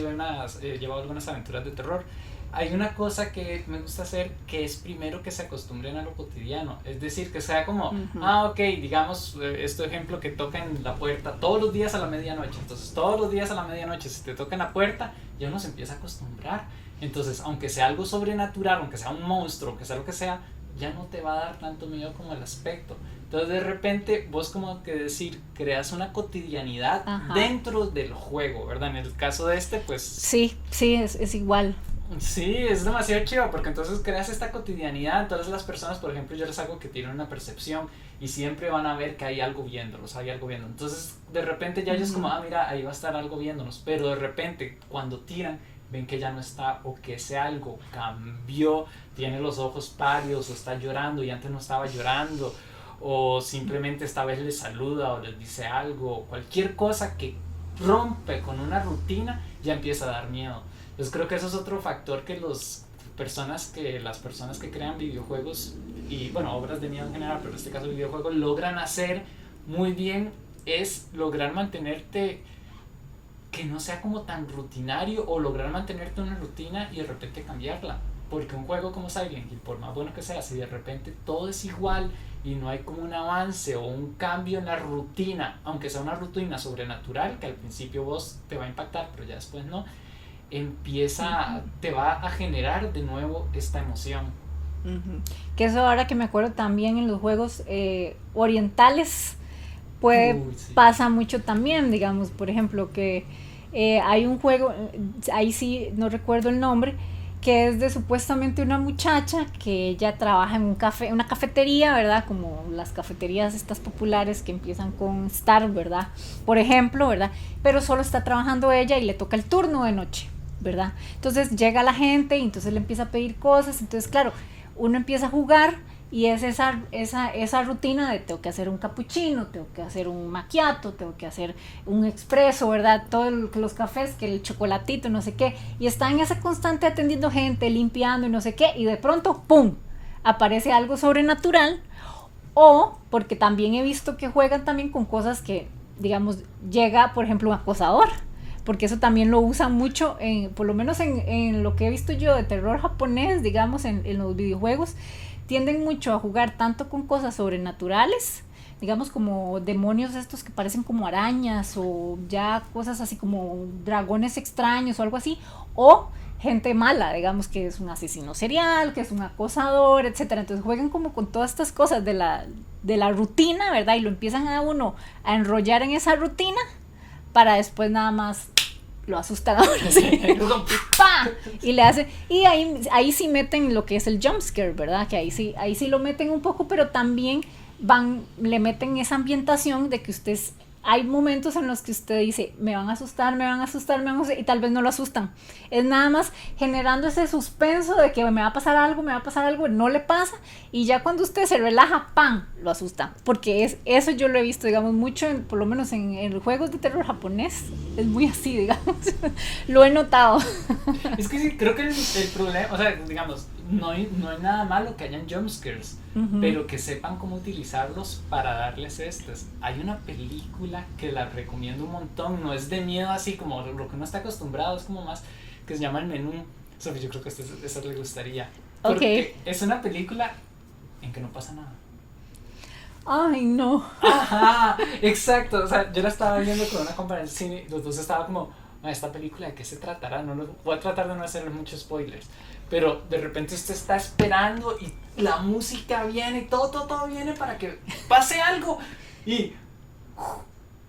llevo algunas aventuras de terror, hay una cosa que me gusta hacer, que es primero que se acostumbren a lo cotidiano, es decir, que sea como, ok, digamos, este ejemplo, que toquen la puerta todos los días a la medianoche. Entonces todos los días a la medianoche, si te tocan la puerta, ya uno se empieza a acostumbrar. Entonces, aunque sea algo sobrenatural, aunque sea un monstruo, aunque sea lo que sea, ya no te va a dar tanto miedo como el aspecto. Entonces, de repente, vos, como que decir, creas una cotidianidad dentro del juego, ¿verdad? En el caso de pues... Sí, es igual. Sí, es demasiado chido, porque entonces creas esta cotidianidad. Entonces las personas, por ejemplo, yo les hago que tienen una percepción y siempre van a ver que hay algo viéndolos, hay algo viendo. Entonces, de repente ya ellos como, mira, ahí va a estar algo viéndonos. Pero de repente, cuando tiran, ven que ya no está, o que ese algo cambió, tiene los ojos pálidos o está llorando y antes no estaba llorando, o simplemente esta vez les saluda o les dice algo, cualquier cosa que rompe con una rutina ya empieza a dar miedo. Entonces creo que eso es otro factor que las personas que crean videojuegos y bueno, obras de miedo en general, pero en este caso videojuegos, logran hacer muy bien, es lograr mantenerte que no sea como tan rutinario, o lograr mantenerte una rutina y de repente cambiarla. Porque un juego como Silent Hill, por más bueno que sea, si de repente todo es igual y no hay como un avance o un cambio en la rutina, aunque sea una rutina sobrenatural que al principio vos te va a impactar pero ya después no, te va a generar de nuevo esta emoción. Que eso, ahora que me acuerdo, también en los juegos orientales Sí. pasa mucho también, digamos, por ejemplo, que hay un juego, ahí sí no recuerdo el nombre, que es de supuestamente una muchacha que ella trabaja en un café, una cafetería, ¿verdad? Como las cafeterías estas populares que empiezan con Star, ¿verdad? Por ejemplo, ¿verdad? Pero solo está trabajando ella y le toca el turno de noche, ¿verdad? Entonces llega la gente y entonces le empieza a pedir cosas, entonces claro, uno empieza a jugar y es esa rutina de tengo que hacer un cappuccino, tengo que hacer un macchiato, tengo que hacer un expreso, ¿verdad? Todos los cafés, que el chocolatito, no sé qué, y está en esa constante atendiendo gente, limpiando y no sé qué, y de pronto, ¡pum!, aparece algo sobrenatural. O porque también he visto que juegan también con cosas que, digamos, llega, por ejemplo, un acosador, porque eso también lo usan mucho, por lo menos en lo que he visto yo de terror japonés, digamos, en los videojuegos, tienden mucho a jugar tanto con cosas sobrenaturales, digamos como demonios estos que parecen como arañas, o ya cosas así como dragones extraños o algo así, o gente mala, digamos que es un asesino serial, que es un acosador, etcétera. Entonces juegan como con todas estas cosas de la rutina, ¿verdad? Y lo empiezan a uno a enrollar en esa rutina para después nada más lo asustan ahora sí. ¡Pah! Y le hace, y ahí sí meten lo que es el jumpscare, ¿verdad? Que ahí sí lo meten un poco, pero también le meten esa ambientación de que hay momentos en los que usted dice, me van a asustar, y tal vez no lo asustan. Es nada más generando ese suspenso de que me va a pasar algo, no le pasa, y ya cuando usted se relaja, ¡pam!, lo asusta. Porque eso yo lo he visto, digamos, mucho, por lo menos en los juegos de terror japonés, es muy así, digamos. Lo he notado. Es que sí, creo que el problema, o sea, digamos, no hay nada malo que hayan jumpscares, pero que sepan cómo utilizarlos para darles estos. Hay una película que la recomiendo un montón, no es de miedo así como lo que uno está acostumbrado, es como más, que se llama El Menú. Sofía, yo creo que esa le gustaría. Porque es una película en que no pasa nada. Ay, no. Ajá, exacto. O sea, yo la estaba viendo con una compañera de cine, los dos estaban como, ¿esta película de qué se tratará? Voy a tratar de no hacer muchos spoilers. Pero de repente usted está esperando y la música viene, todo viene para que pase algo. Y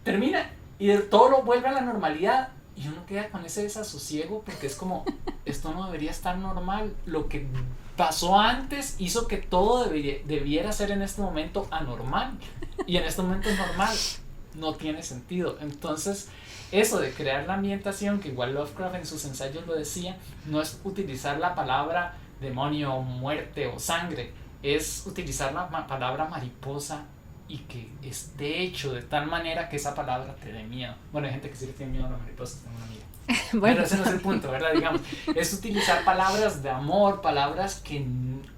termina y todo lo vuelve a la normalidad. Y uno queda con ese desasosiego porque es como, esto no debería estar normal. Lo que pasó antes hizo que todo debiera ser en este momento anormal. Y en este momento normal no tiene sentido. Entonces, eso de crear la ambientación, que igual Lovecraft en sus ensayos lo decía, no es utilizar la palabra demonio, muerte o sangre, es utilizar la palabra mariposa y que esté hecho de tal manera que esa palabra te dé miedo. Bueno, hay gente que sí le tiene miedo a las mariposas, tengo una amiga. Bueno, pero ese no es el punto, ¿verdad? Digamos, es utilizar palabras de amor, palabras que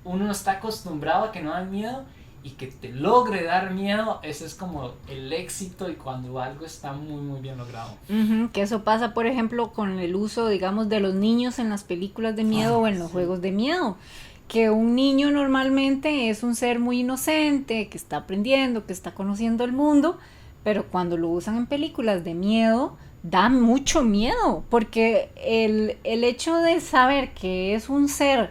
uno no está acostumbrado a que no dan miedo y que te logre dar miedo. Ese es como el éxito y cuando algo está muy muy bien logrado. Que eso pasa, por ejemplo, con el uso, digamos, de los niños en las películas de miedo o en los juegos de miedo. Que un niño normalmente es un ser muy inocente, que está aprendiendo, que está conociendo el mundo, pero cuando lo usan en películas de miedo, da mucho miedo, porque el hecho de saber que es un ser,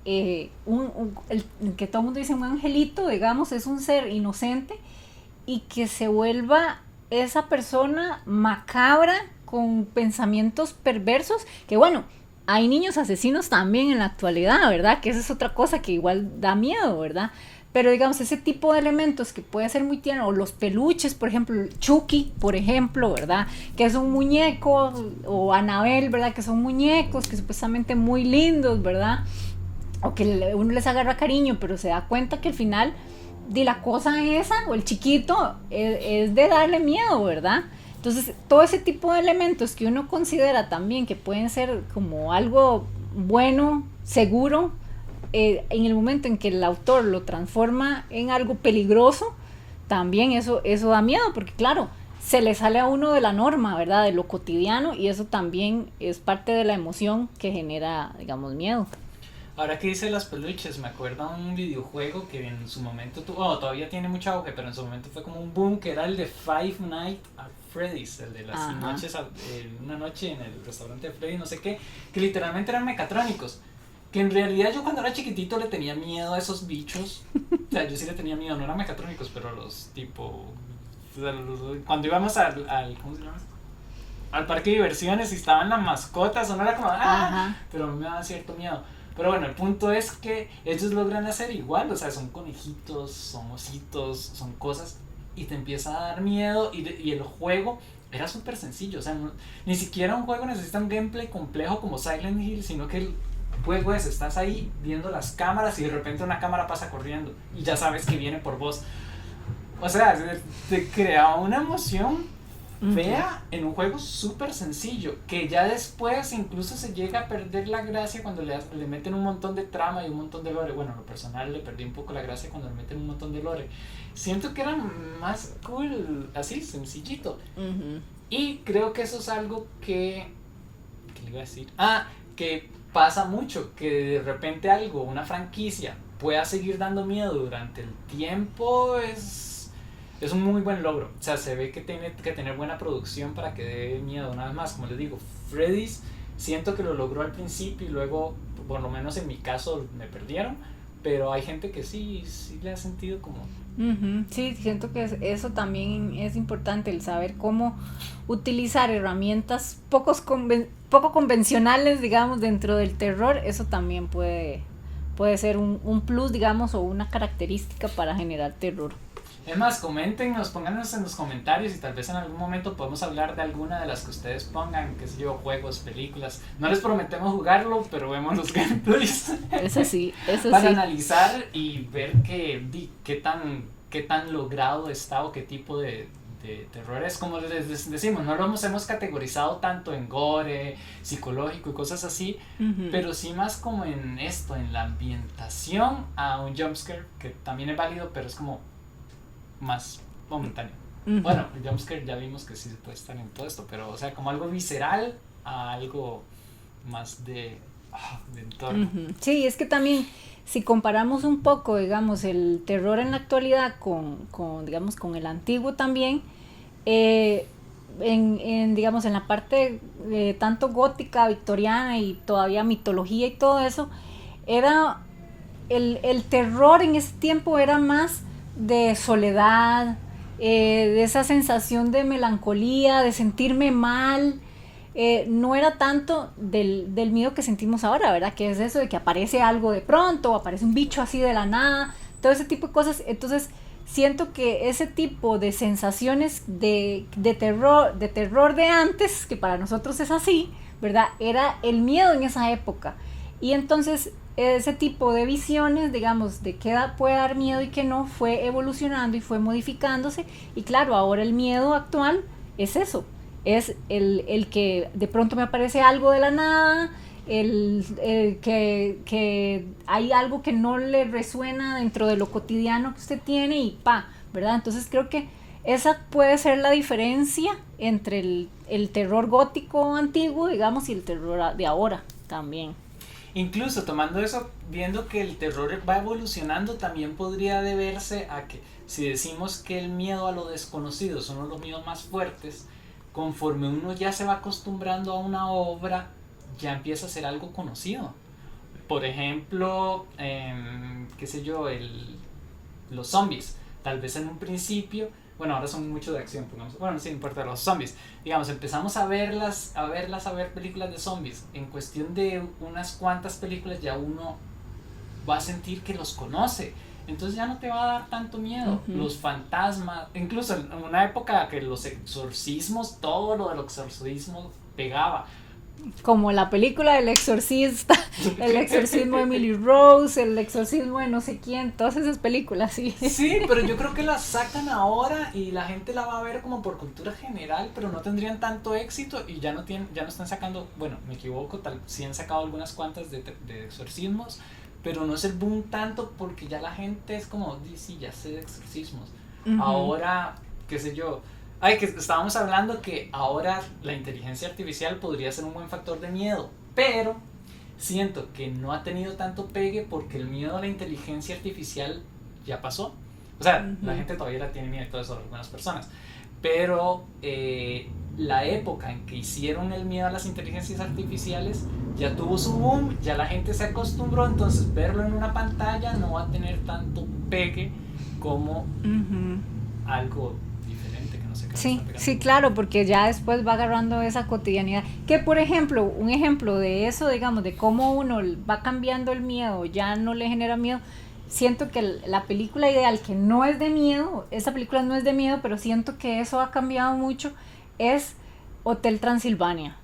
que todo el mundo dice un angelito, digamos, es un ser inocente, y que se vuelva esa persona macabra con pensamientos perversos, que bueno, hay niños asesinos también en la actualidad, ¿verdad? Que esa es otra cosa que igual da miedo, ¿verdad? Pero digamos, ese tipo de elementos que puede ser muy tierno, o los peluches, por ejemplo, Chucky, por ejemplo, ¿verdad? Que es un muñeco, o Annabelle, ¿verdad? Que son muñecos que supuestamente muy lindos, ¿verdad? O que uno les agarra cariño, pero se da cuenta que al final la cosa esa, o el chiquito, es de darle miedo, ¿verdad? Entonces, todo ese tipo de elementos que uno considera también que pueden ser como algo bueno, seguro, en el momento en que el autor lo transforma en algo peligroso, también eso da miedo, porque claro, se le sale a uno de la norma, ¿verdad? De lo cotidiano, y eso también es parte de la emoción que genera, digamos, miedo. Ahora que dice las peluches, me acuerdo de un videojuego que en su momento tuvo, todavía tiene mucho auge, pero en su momento fue como un boom, que era el de Five Nights at Freddy's, el de las noches, una noche en el restaurante de Freddy, no sé qué, que literalmente eran mecatrónicos. Que en realidad yo cuando era chiquitito le tenía miedo a esos bichos. O sea, yo sí le tenía miedo, no eran mecatrónicos, pero los tipo... O sea, cuando íbamos ¿cómo se llama? Al parque de diversiones y estaban las mascotas, o no era como... ¡Ah! Pero me daba cierto miedo. Pero bueno, el punto es que ellos logran hacer igual, o sea, son conejitos, son ositos, son cosas, y te empieza a dar miedo, y el juego era súper sencillo, o sea, ni siquiera un juego necesita un gameplay complejo como Silent Hill, sino que el juego es, estás ahí viendo las cámaras y de repente una cámara pasa corriendo, y ya sabes que viene por vos. O sea, te crea una emoción fea en un juego súper sencillo, que ya después incluso se llega a perder la gracia cuando le meten un montón de trama y un montón de lore. Bueno, en lo personal le perdí un poco la gracia cuando le meten un montón de lore. Siento que era más cool así, sencillito. Y creo que eso es algo ¿qué le iba a decir? Que pasa mucho, que de repente una franquicia pueda seguir dando miedo durante el tiempo, es un muy buen logro. O sea, se ve que tiene que tener buena producción para que dé miedo. Una vez más, como les digo, Freddy's siento que lo logró al principio y luego, por lo menos en mi caso, me perdieron. Pero hay gente que sí le ha sentido como... Sí, siento que eso también es importante, el saber cómo utilizar herramientas poco convencionales, digamos, dentro del terror. Eso también puede ser un plus, digamos, o una característica para generar terror. Es más, coméntenos, pónganos en los comentarios y tal vez en algún momento podemos hablar de alguna de las que ustedes pongan, qué sé yo, juegos, películas. No les prometemos jugarlo, pero vemos los gameplays. Eso sí. Para analizar y ver qué tan logrado está o qué tipo de terror es. Como les decimos, no lo hemos categorizado tanto en gore, psicológico y cosas así, pero sí más como en esto, en la ambientación a un jumpscare, que también es válido, pero es como más momentáneo. Bueno, el jumpscare ya vimos que sí se puede estar en todo esto, pero o sea, como algo visceral a algo más de entorno. Sí, es que también si comparamos un poco, digamos, el terror en la actualidad digamos, con el antiguo también, digamos, en la parte tanto gótica, victoriana y todavía mitología y todo eso, era el terror en ese tiempo era más de soledad, de esa sensación de melancolía, de sentirme mal. No era tanto del miedo que sentimos ahora, ¿verdad? Que es eso de que aparece algo de pronto, o aparece un bicho así de la nada, todo ese tipo de cosas. Entonces siento que ese tipo de sensaciones de terror de antes, que para nosotros es así, ¿verdad? Era el miedo en esa época. Y entonces ese tipo de visiones, digamos, de qué puede dar miedo y qué no, fue evolucionando y fue modificándose. Y claro, ahora el miedo actual es eso. Es el que de pronto me aparece algo de la nada, el que hay algo que no le resuena dentro de lo cotidiano que usted tiene y ¿verdad? Entonces creo que esa puede ser la diferencia entre el terror gótico antiguo, digamos, y el terror de ahora también. Incluso tomando eso, viendo que el terror va evolucionando, también podría deberse a que si decimos que el miedo a lo desconocido son los miedos más fuertes, conforme uno ya se va acostumbrando a una obra, ya empieza a ser algo conocido. Por ejemplo, qué sé yo, los zombies. Tal vez en un principio, bueno, ahora son mucho de acción, pongamos, bueno, sí, no importa, los zombies. Digamos, empezamos a ver películas de zombies. En cuestión de unas cuantas películas ya uno va a sentir que los conoce. Entonces ya no te va a dar tanto miedo. Los fantasmas, incluso en una época que los exorcismos, todo lo del exorcismo pegaba. como la película del exorcista, el exorcismo de Emily Rose, el exorcismo de no sé quién, todas esas películas, sí. Sí, pero yo creo que la sacan ahora y la gente la va a ver como por cultura general, pero no tendrían tanto éxito y ya no están sacando, bueno, me equivoco, sí han sacado algunas cuantas de exorcismos, pero no es el boom tanto porque ya la gente es como, sí, ya sé de exorcismos. Ahora, qué sé yo, que estábamos hablando que ahora la inteligencia artificial podría ser un buen factor de miedo, pero siento que no ha tenido tanto pegue porque el miedo a la inteligencia artificial ya pasó. O sea, la gente todavía la tiene miedo y todo eso, algunas personas, pero la época en que hicieron el miedo a las inteligencias artificiales ya tuvo su boom, ya la gente se acostumbró, entonces verlo en una pantalla no va a tener tanto pegue como algo diferente que no sé qué. Sí, sí, claro, porque ya después va agarrando esa cotidianidad. Que por ejemplo, un ejemplo de eso, digamos, de cómo uno va cambiando el miedo, ya no le genera miedo. Siento que la película ideal, que no es de miedo, esa película no es de miedo, pero siento que eso ha cambiado mucho, es Hotel Transilvania.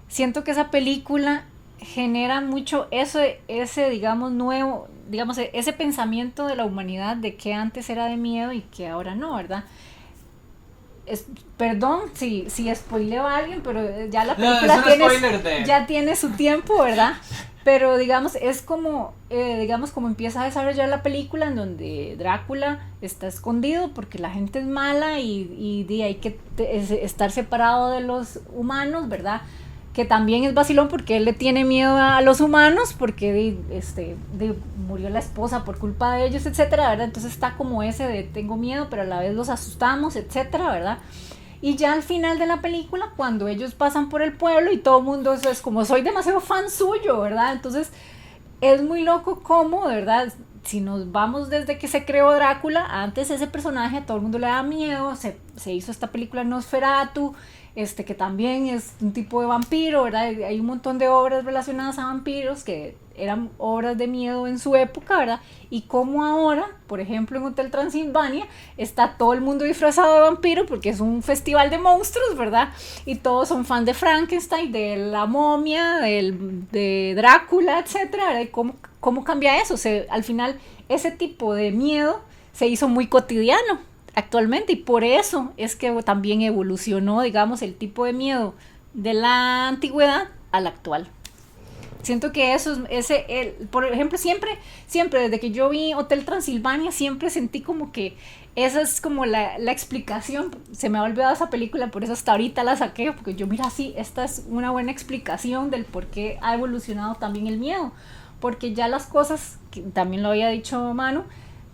Siento que esa película genera mucho ese digamos, nuevo, digamos, ese pensamiento de la humanidad de que antes era de miedo y que ahora no, ¿verdad? Perdón si spoileo a alguien, pero ya la película ya tiene su tiempo, ¿verdad? Pero digamos, es como, digamos, como empieza a desarrollar la película en donde Drácula está escondido porque la gente es mala y hay que estar separado de los humanos, ¿verdad? Que también es vacilón porque él le tiene miedo a los humanos porque murió la esposa por culpa de ellos, etcétera, ¿verdad? Entonces está como ese de tengo miedo, pero a la vez los asustamos, etcétera, ¿verdad? Y ya al final de la película, cuando ellos pasan por el pueblo y todo el mundo es como, soy demasiado fan suyo, ¿verdad? Entonces es muy loco cómo, de verdad, si nos vamos desde que se creó Drácula, antes ese personaje a todo el mundo le da miedo, se hizo esta película Nosferatu, que también es un tipo de vampiro, ¿verdad? Hay un montón de obras relacionadas a vampiros que eran obras de miedo en su época, ¿verdad? Y como ahora, por ejemplo, en Hotel Transilvania, está todo el mundo disfrazado de vampiro porque es un festival de monstruos, ¿verdad? Y todos son fan de Frankenstein, de la momia, de Drácula, etcétera, ¿verdad? Y cómo cambia eso. Al final, ese tipo de miedo se hizo muy cotidiano actualmente y por eso es que también evolucionó, digamos, el tipo de miedo de la antigüedad al actual. Siento que eso por ejemplo, siempre desde que yo vi Hotel Transilvania siempre sentí como que esa es como la explicación. Se me ha olvidado esa película, por eso hasta ahorita la saqué, porque yo mira, sí, esta es una buena explicación del por qué ha evolucionado también el miedo, porque ya las cosas, que también lo había dicho Manu,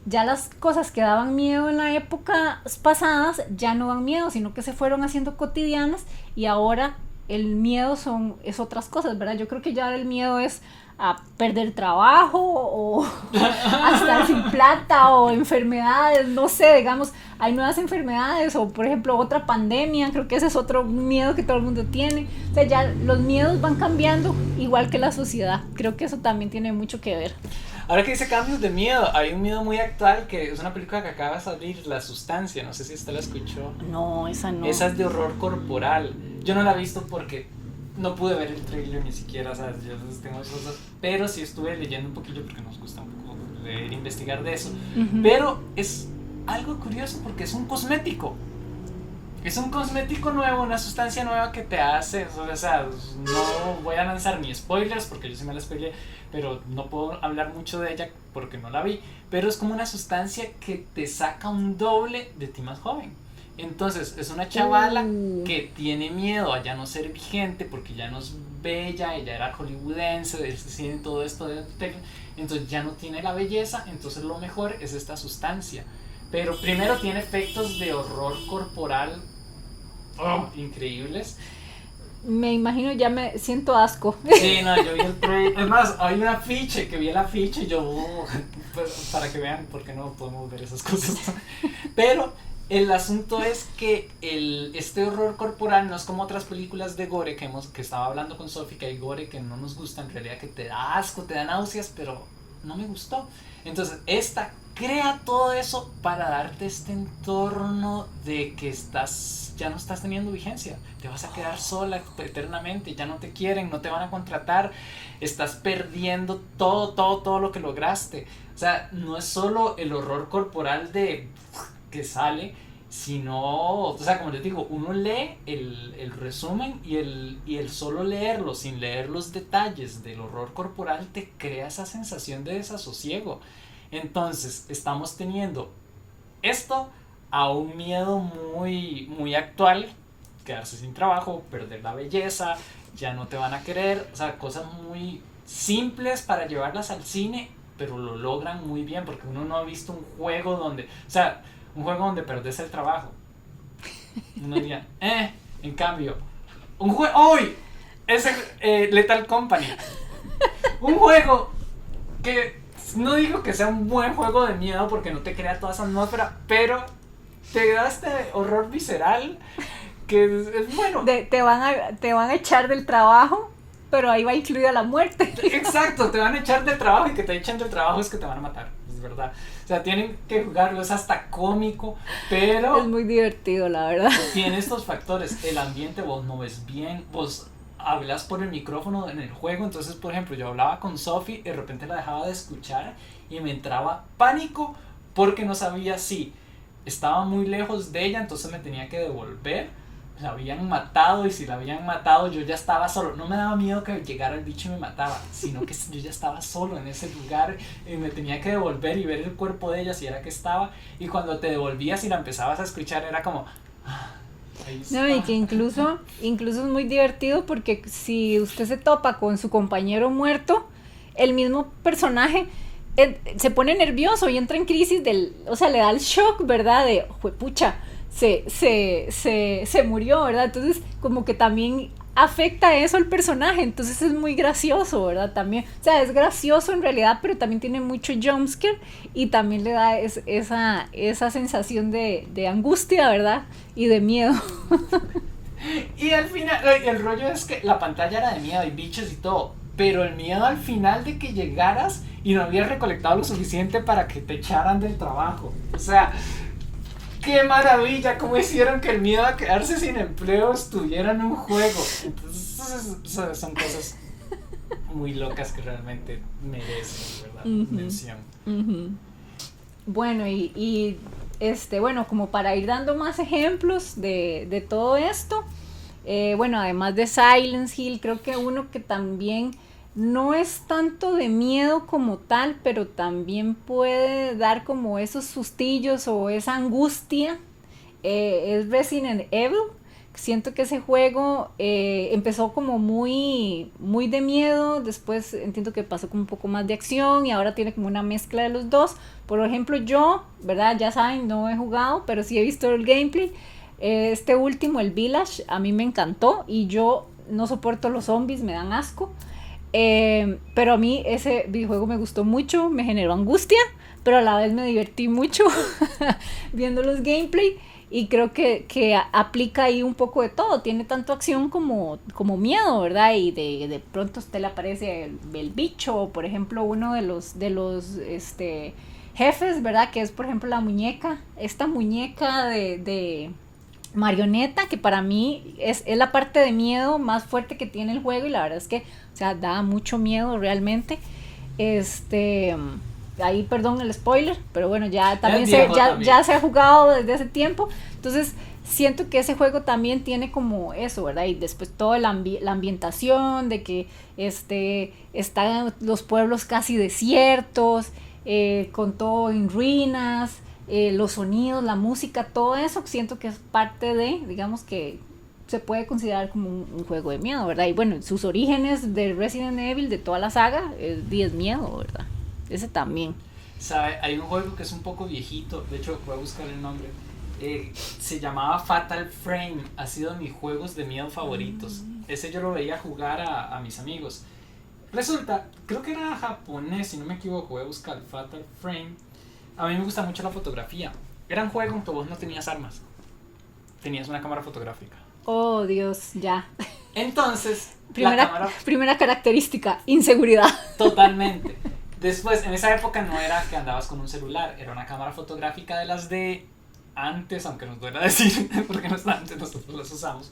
ya las cosas que daban miedo en la época pasadas ya no dan miedo, sino que se fueron haciendo cotidianas y ahora el miedo es otras cosas, ¿verdad? Yo creo que ya el miedo es a perder trabajo o a estar sin plata o enfermedades, no sé, digamos, hay nuevas enfermedades o por ejemplo otra pandemia, creo que ese es otro miedo que todo el mundo tiene. O sea, ya los miedos van cambiando igual que la sociedad, creo que eso también tiene mucho que ver. Ahora que dice cambios de miedo, hay un miedo muy actual que es una película que acaba de salir, La Sustancia, no sé si usted la escuchó. No, esa no. Esa es de horror corporal. Yo no la he visto porque no pude ver el trailer ni siquiera, o sea, yo tengo cosas, pero sí estuve leyendo un poquillo porque nos gusta un poco leer, investigar de eso. Pero es algo curioso porque es un cosmético. Es un cosmético nuevo, una sustancia nueva que te hace, o sea, no voy a lanzar ni spoilers porque yo sí me la spoileé, pero no puedo hablar mucho de ella porque no la vi, pero es como una sustancia que te saca un doble de ti más joven. Entonces es una chavala que tiene miedo a ya no ser vigente porque ya no es bella, ella era hollywoodense, tiene todo esto de entonces ya no tiene la belleza, entonces lo mejor es esta sustancia. Pero primero tiene efectos de horror corporal increíbles. Me imagino, ya me siento asco. Sí, no, yo vi el trailer. Es más, hay un afiche, que vi el afiche y yo, pues, para que vean por qué no podemos ver esas cosas. Pero el asunto es que este horror corporal no es como otras películas de gore que estaba hablando con Sophie, que hay gore que no nos gusta, en realidad que te da asco, te da náuseas, pero no me gustó. Entonces, esta crea todo eso para darte este entorno de que ya no estás teniendo vigencia, te vas a quedar sola eternamente, ya no te quieren, no te van a contratar, estás perdiendo todo lo que lograste. O sea, no es solo el horror corporal de que sale, sino, o sea, como les digo, uno lee el resumen y el solo leerlo, sin leer los detalles del horror corporal, te crea esa sensación de desasosiego. Entonces, estamos teniendo esto a un miedo muy actual, quedarse sin trabajo, perder la belleza, ya no te van a querer, o sea, cosas muy simples para llevarlas al cine, pero lo logran muy bien, porque uno no ha visto un juego donde perdés el trabajo. Uno diría, en cambio, un juego, ¡hoy! Ese Lethal Company, un juego que no digo que sea un buen juego de miedo porque no te crea toda esa atmósfera, pero te da este horror visceral que es bueno. Te van a echar del trabajo, pero ahí va incluida la muerte. Exacto, te van a echar del trabajo, y que te echen del trabajo es que te van a matar, es verdad. O sea, tienen que jugarlo, es hasta cómico, pero es muy divertido, la verdad. Tiene estos factores, el ambiente, vos no ves bien, vos hablas por el micrófono en el juego. Entonces, por ejemplo, yo hablaba con Sophie y de repente la dejaba de escuchar y me entraba pánico porque no sabía si estaba muy lejos de ella, entonces me tenía que devolver, la habían matado, y si la habían matado yo ya estaba solo. No me daba miedo que llegara el bicho y me mataba, sino que yo ya estaba solo en ese lugar y me tenía que devolver y ver el cuerpo de ella si era que estaba, y cuando te devolvías y la empezabas a escuchar era como... No, y que incluso es muy divertido porque si usted se topa con su compañero muerto, el mismo personaje se pone nervioso y entra en crisis o sea, le da el shock, ¿verdad? De, pucha, se murió, ¿verdad? Entonces, como que también afecta eso al personaje, entonces es muy gracioso, ¿verdad? También, o sea, es gracioso en realidad, pero también tiene mucho jumpscare y también le da esa sensación de angustia, ¿verdad? Y de miedo. Y al final, el rollo es que la pantalla era de miedo y bichos y todo, pero el miedo al final de que llegaras y no habías recolectado lo suficiente para que te echaran del trabajo. O sea, ¡qué maravilla! ¿Cómo hicieron que el miedo a quedarse sin empleo estuviera en un juego? Entonces, son cosas muy locas que realmente merecen, ¿verdad? Mención. Bueno, bueno, como para ir dando más ejemplos de todo esto, bueno, además de Silent Hill, creo que uno que también no es tanto de miedo como tal, pero también puede dar como esos sustillos o esa angustia, es Resident Evil. Siento que ese juego empezó como muy de miedo, después entiendo que pasó como un poco más de acción y ahora tiene como una mezcla de los dos. Por ejemplo, yo, ¿verdad? Ya saben, no he jugado, pero sí he visto el gameplay. Este último, el Village, a mí me encantó y yo no soporto los zombies, me dan asco. Pero a mí ese videojuego me gustó mucho, me generó angustia, pero a la vez me divertí mucho viendo los gameplay. Y creo que aplica ahí un poco de todo, tiene tanto acción como miedo, ¿verdad? Y de pronto a usted le aparece el bicho, o por ejemplo uno de los jefes, ¿verdad? Que es por ejemplo esta muñeca de marioneta, que para mí es la parte de miedo más fuerte que tiene el juego, y la verdad es que, o sea, da mucho miedo realmente. Ahí perdón el spoiler, pero bueno, ya también ya se ha jugado desde hace tiempo, entonces siento que ese juego también tiene como eso, ¿verdad? Y después toda la ambientación de que están los pueblos casi desiertos, con todo en ruinas, los sonidos, la música, todo eso siento que es parte de, digamos que se puede considerar como un juego de miedo, ¿verdad? Y bueno, sus orígenes de Resident Evil, de toda la saga, es miedo, ¿verdad? Ese también. ¿Sabe? Hay un juego que es un poco viejito, de hecho voy a buscar el nombre. Se llamaba Fatal Frame, ha sido de mis juegos de miedo favoritos. Ese yo lo veía jugar a mis amigos. Resulta, creo que era japonés, si no me equivoco, voy a buscar Fatal Frame. A mí me gusta mucho la fotografía. Era un juego en que vos no tenías armas, tenías una cámara fotográfica. Oh, Dios, ya. Entonces, primera característica, inseguridad. Totalmente. Después, en esa época no era que andabas con un celular, era una cámara fotográfica de las de antes, aunque nos duele decir, porque no es antes, nosotros las usamos.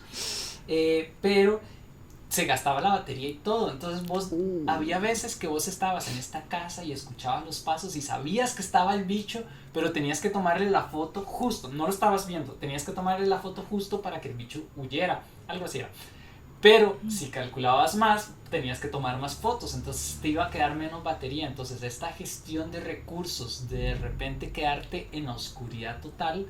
Pero se gastaba la batería y todo. Entonces había veces que vos estabas en esta casa y escuchabas los pasos y sabías que estaba el bicho, pero tenías que tomarle la foto justo, no lo estabas viendo, tenías que tomarle la foto justo para que el bicho huyera, algo así era. Pero si calculabas más, tenías que tomar más fotos, entonces te iba a quedar menos batería. Entonces esta gestión de recursos, de repente quedarte en la oscuridad total,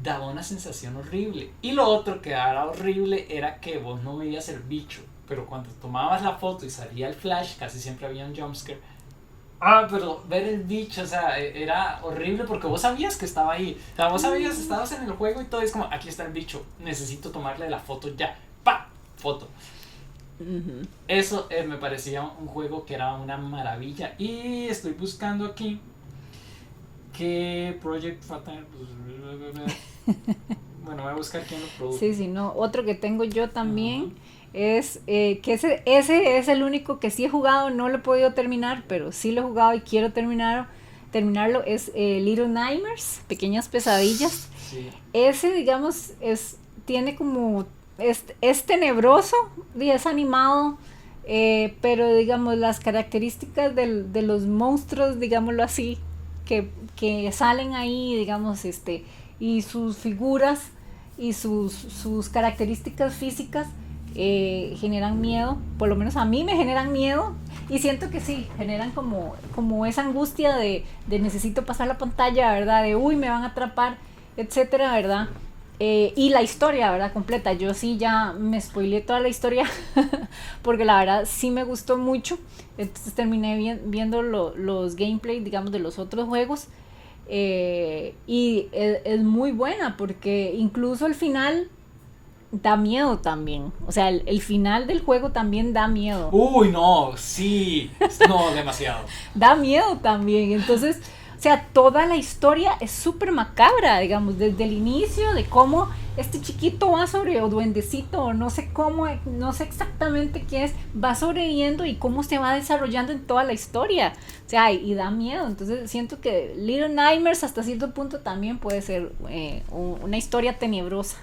daba una sensación horrible. Y lo otro que era horrible era que vos no veías el bicho, pero cuando tomabas la foto y salía el flash, casi siempre había un jumpscare. Pero ver el bicho, o sea, era horrible porque vos sabías que estaba ahí. O sea, vos sabías, estabas en el juego y todo, es como, aquí está el bicho, necesito tomarle la foto ya. ¡Pa! Foto. Ujú. Eso me parecía un juego que era una maravilla. Y estoy buscando aquí que Project Fatal. Bueno, voy a buscar quién lo produjo. Sí, sí, no. Otro que tengo yo también es que ese es el único que sí he jugado, no lo he podido terminar, pero sí lo he jugado y quiero terminarlo. Es Little Nightmares, Pequeñas Pesadillas. Sí. Ese, digamos, tiene como, es tenebroso y es animado, pero digamos, las características de los monstruos, digámoslo así, que salen ahí, digamos, y sus figuras y sus características físicas generan miedo, por lo menos a mí me generan miedo, y siento que sí, generan como esa angustia de necesito pasar la pantalla, ¿verdad? De uy, me van a atrapar, etcétera, ¿verdad? Y la historia, ¿verdad? Completa. Yo sí ya me spoileé toda la historia porque la verdad sí me gustó mucho. Entonces terminé viendo los gameplay, digamos, de los otros juegos. Y es muy buena porque incluso el final da miedo también. O sea, el final del juego también da miedo. Uy, no, sí. No, demasiado. Da miedo también. Entonces, o sea, toda la historia es súper macabra, digamos, desde el inicio de cómo este chiquito va o duendecito, o no sé cómo, no sé exactamente qué es, va sobreviviendo y cómo se va desarrollando en toda la historia. O sea, y da miedo. Entonces siento que Little Nightmares hasta cierto punto también puede ser una historia tenebrosa.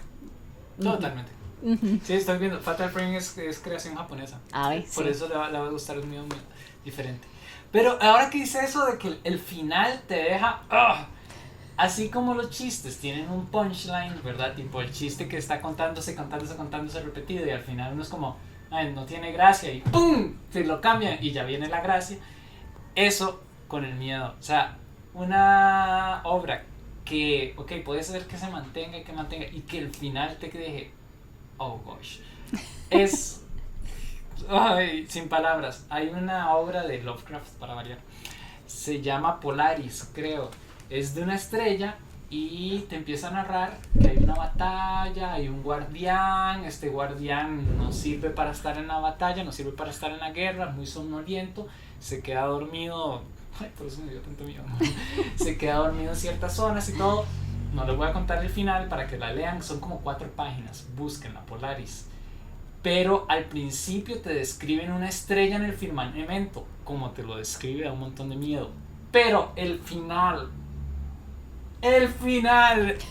Totalmente. Uh-huh. Sí, estás viendo, Fatal Frame es creación japonesa. A ver, Por sí. eso le va a gustar, es muy diferente. Pero ahora que dice eso de que el final te deja... así como los chistes tienen un punchline, ¿verdad? Tipo el chiste que está contándose repetido y al final uno es como, ay, no tiene gracia y ¡pum! Se lo cambian y ya viene la gracia. Eso con el miedo. O sea, una obra que, ok, puede ser que se mantenga y que el final te deje, oh gosh. Es... Ay, sin palabras. Hay una obra de Lovecraft, para variar. Se llama Polaris, creo. Es de una estrella y te empieza a narrar que hay una batalla, hay un guardián. Este guardián no sirve para estar en la batalla, no sirve para estar en la guerra, muy somnoliento. Se queda dormido. Ay, por eso me dio tanto miedo. Se queda dormido en ciertas zonas y todo. No les voy a contar el final para que la lean. Son como 4 páginas. Búsquenla, Polaris. Pero al principio te describen una estrella en el firmamento, como te lo describe, da un montón de miedo. Pero el final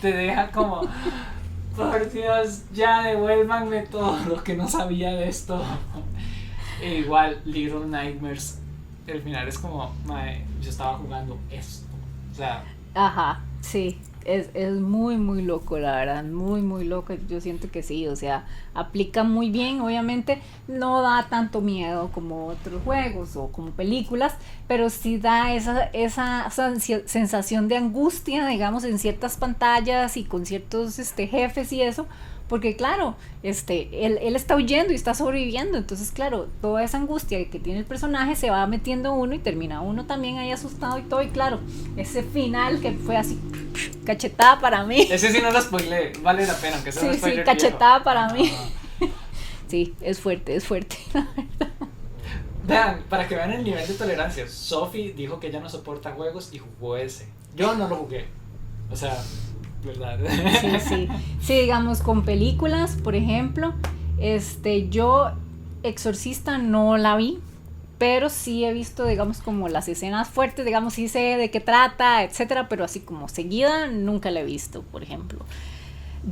te deja como, por Dios, ya devuélvanme todo lo que no sabía de esto. E igual, Little Nightmares, el final es como, mae, yo estaba jugando esto. O sea, Ajá, sí. Es muy, muy loco, la verdad, muy, muy loco. Yo siento que sí, o sea, aplica muy bien. Obviamente no da tanto miedo como otros juegos o como películas, pero sí da esa sensación de angustia, digamos, en ciertas pantallas y con ciertos jefes y eso. Porque claro, él está huyendo y está sobreviviendo, entonces claro, toda esa angustia que tiene el personaje se va metiendo uno y termina uno también ahí asustado y todo, y claro, ese final que fue así, cachetada para mí. ese sí no lo spoileé, vale la pena, aunque sea un Sí, spoiler cachetada viejo. para mí. Sí, es fuerte. Vean, para que vean el nivel de tolerancia, Sophie dijo que ella no soporta juegos y jugó ese. Yo no lo jugué, o sea... ¿verdad? Sí, digamos con películas, por ejemplo, yo Exorcista no la vi, pero sí he visto, digamos, como las escenas fuertes, digamos, sí sé de qué trata, etcétera, pero así como seguida nunca la he visto, por ejemplo.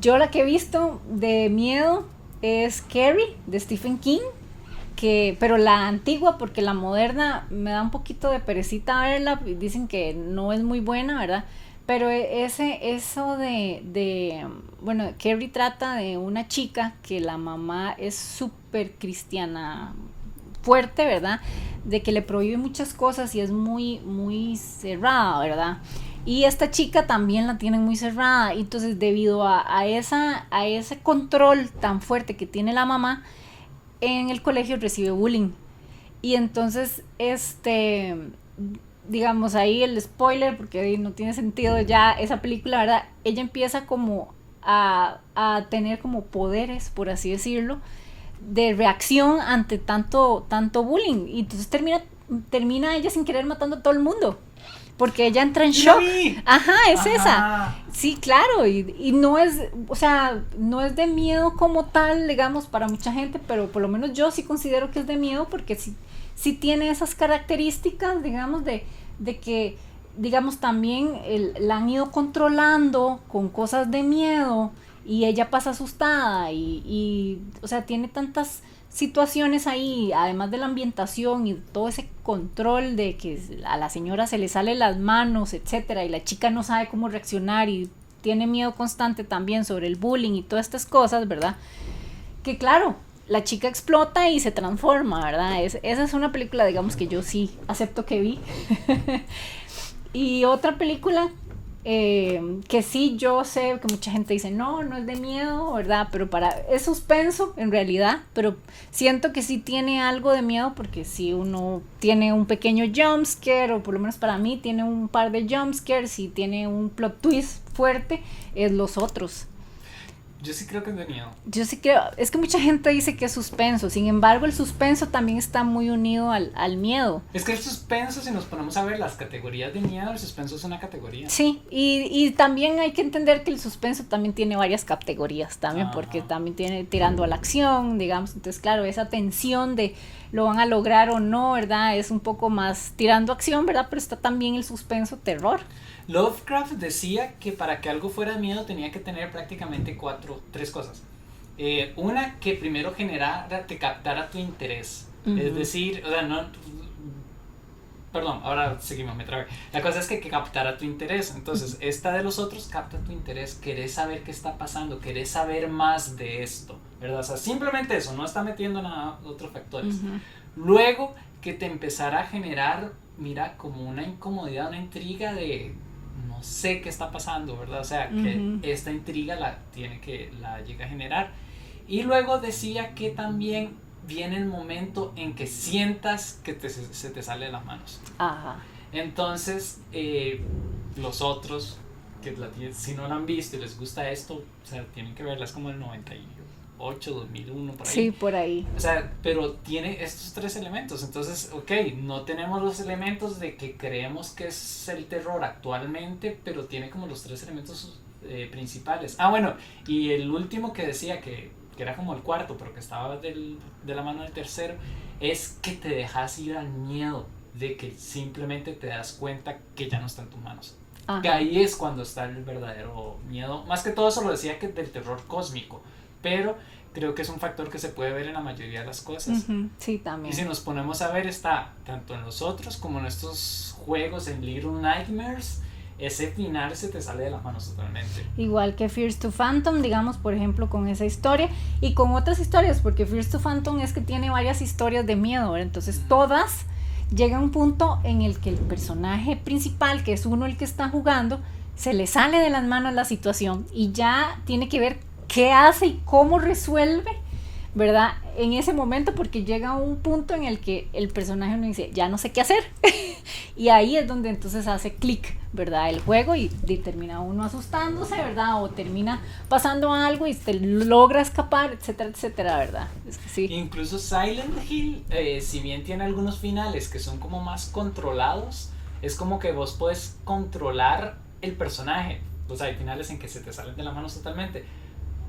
Yo la que he visto de miedo es Carrie, de Stephen King, pero la antigua, porque la moderna me da un poquito de perecita verla, dicen que no es muy buena, ¿verdad? Pero bueno, Carrie trata de una chica que la mamá es súper cristiana, fuerte, ¿verdad? De que le prohíbe muchas cosas y es muy, muy cerrada, ¿verdad? Y esta chica también la tienen muy cerrada. Y entonces, debido a ese control tan fuerte que tiene la mamá, en el colegio recibe bullying. Y entonces, digamos ahí el spoiler, porque no tiene sentido ya esa película, ¿verdad? Ella empieza como a tener como poderes, por así decirlo, de reacción ante tanto bullying. Y entonces termina ella sin querer matando a todo el mundo. Porque ella entra en shock. Ajá, es Ajá. Esa. Sí, claro. Y no es, o sea, no es de miedo como tal, digamos, para mucha gente, pero por lo menos yo sí considero que es de miedo porque sí tiene esas características, digamos, de que, digamos, también la han ido controlando con cosas de miedo y ella pasa asustada y o sea, tiene tantas situaciones ahí, además de la ambientación y todo ese control de que a la señora se le sale las manos, etcétera, y la chica no sabe cómo reaccionar y tiene miedo constante también sobre el bullying y todas estas cosas, ¿verdad? Que claro, la chica explota y se transforma, ¿verdad? Esa es una película, digamos, que yo sí acepto que vi. Y otra película que sí yo sé que mucha gente dice no es de miedo, ¿verdad? Pero es suspenso en realidad, pero siento que sí tiene algo de miedo porque si uno tiene un pequeño jumpscare, o por lo menos para mí tiene un par de jumpscares y tiene un plot twist fuerte, es Los Otros. Yo sí creo que es de miedo. Yo sí creo, es que mucha gente dice que es suspenso, sin embargo el suspenso también está muy unido al miedo. Es que el suspenso, si nos ponemos a ver las categorías de miedo, el suspenso es una categoría. Sí, y también hay que entender que el suspenso también tiene varias categorías también, porque también tiene tirando a la acción, digamos, entonces claro, esa tensión de lo van a lograr o no, ¿verdad? Es un poco más tirando a acción, ¿verdad? Pero está también el suspenso terror. Lovecraft decía que para que algo fuera miedo tenía que tener prácticamente tres cosas. Una, que primero te captara tu interés. Uh-huh. Es decir, o sea, perdón, ahora seguimos, me trabé. La cosa es que captara tu interés. Entonces, esta de Los Otros capta tu interés. Querés saber qué está pasando, querés saber más de esto, ¿verdad? O sea, simplemente eso, no está metiendo nada otros factores. Uh-huh. Luego, que te empezara a generar, mira, como una incomodidad, una intriga de no sé qué está pasando, ¿verdad? O sea, que esta intriga la llega a generar. Y luego decía que también viene el momento en que sientas que se te sale de las manos. Ajá. Entonces, Los Otros, que si no la han visto y les gusta esto, o sea, tienen que verla, es como el 98, 2001, por ahí. Sí, por ahí. O sea, pero tiene estos tres elementos. Entonces, ok, no tenemos los elementos de que creemos que es el terror actualmente, pero tiene como los tres elementos principales. Ah, bueno, y el último que decía que era como el cuarto, pero que estaba de la mano del tercero, es que te dejas ir al miedo de que simplemente te das cuenta que ya no está en tus manos. Ajá. Que ahí es cuando está el verdadero miedo. Más que todo eso lo decía que del terror cósmico, pero creo que es un factor que se puede ver en la mayoría de las cosas. Uh-huh, sí, también. Y si nos ponemos a ver, está tanto en Los Otros como en estos juegos, en Little Nightmares, ese final se te sale de las manos totalmente. Igual que Fears to Phantom, digamos, por ejemplo, con esa historia y con otras historias, porque Fears to Phantom es que tiene varias historias de miedo, ¿verdad? Entonces todas llega a un punto en el que el personaje principal, que es uno el que está jugando, se le sale de las manos la situación y ya tiene que ver qué hace y cómo resuelve, ¿verdad? En ese momento, porque llega un punto en el que el personaje no dice, ya no sé qué hacer. Y ahí es donde entonces hace clic, ¿verdad? El juego y termina uno asustándose, ¿verdad? O termina pasando algo y se logra escapar, etcétera, etcétera, ¿verdad? Es que sí. Incluso Silent Hill, si bien tiene algunos finales que son como más controlados, es como que vos puedes controlar el personaje. O sea, hay finales en que se te salen de las manos totalmente.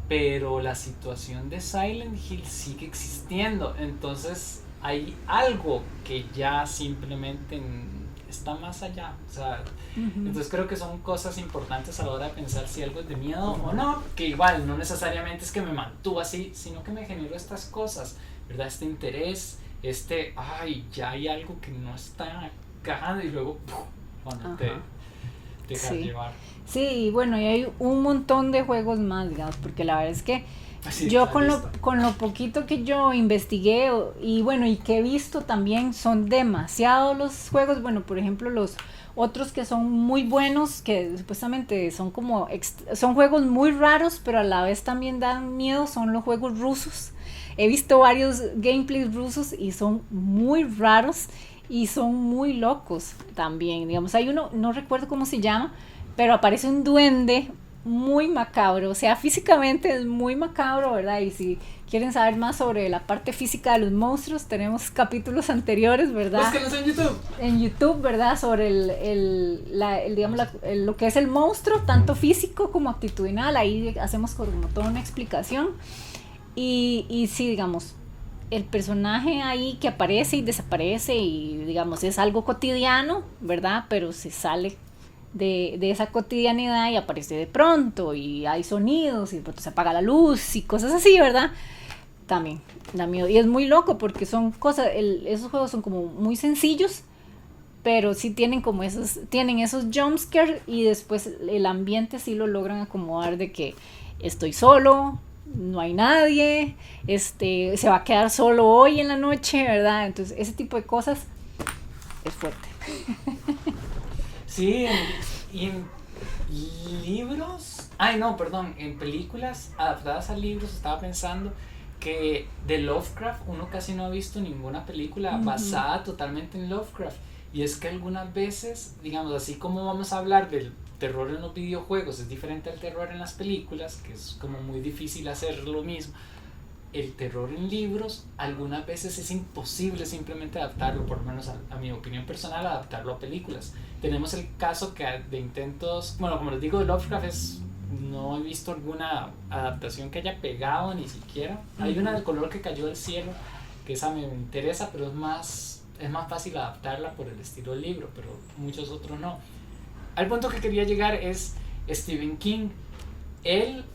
Pero la situación de Silent Hill sigue existiendo. Entonces, hay algo que ya simplemente está más allá. O sea, entonces creo que son cosas importantes a la hora de pensar si algo es de miedo o no, que igual no necesariamente es que me mantuvo así, sino que me generó estas cosas, ¿verdad? Este interés, ay, ya hay algo que no está encajando y luego, ¡puf!, cuando te dejas llevar. Sí, y bueno, y hay un montón de juegos más, digamos, porque la verdad es que Así yo con lo poquito que yo investigué y bueno, y que he visto también, son demasiados los juegos. Bueno, por ejemplo, los otros que son muy buenos, que supuestamente son como, son juegos muy raros, pero a la vez también dan miedo, son los juegos rusos. He visto varios gameplays rusos y son muy raros y son muy locos también. Digamos, hay uno, no recuerdo cómo se llama, pero aparece un duende muy macabro, o sea, físicamente es muy macabro, ¿verdad? Y si quieren saber más sobre la parte física de los monstruos, tenemos capítulos anteriores, ¿verdad? Búsquenlos en YouTube. En YouTube, ¿verdad? Sobre lo que es el monstruo, tanto físico como actitudinal, ahí hacemos como toda una explicación. Y sí, digamos, el personaje ahí que aparece y desaparece y digamos es algo cotidiano, ¿verdad? Pero se sale de esa cotidianidad y aparece de pronto y hay sonidos y de pronto se apaga la luz y cosas así, ¿verdad? También da miedo y es muy loco porque son cosas, esos juegos son como muy sencillos, pero sí tienen como tienen esos jumpscares y después el ambiente sí lo logran acomodar de que estoy solo, no hay nadie, se va a quedar solo hoy en la noche, ¿verdad? Entonces ese tipo de cosas es fuerte. Sí, y en libros, en películas adaptadas a libros estaba pensando que de Lovecraft uno casi no ha visto ninguna película basada totalmente en Lovecraft, y es que algunas veces, digamos, así como vamos a hablar del terror en los videojuegos es diferente al terror en las películas, que es como muy difícil hacer lo mismo, el terror en libros algunas veces es imposible simplemente adaptarlo, por lo menos a mi opinión personal, adaptarlo a películas. Tenemos el caso que de intentos, bueno, como les digo, de Lovecraft no he visto alguna adaptación que haya pegado ni siquiera. Hay una del color que cayó del cielo, que esa me interesa, pero es más fácil adaptarla por el estilo del libro, pero muchos otros no. Al punto que quería llegar es Stephen King. Él,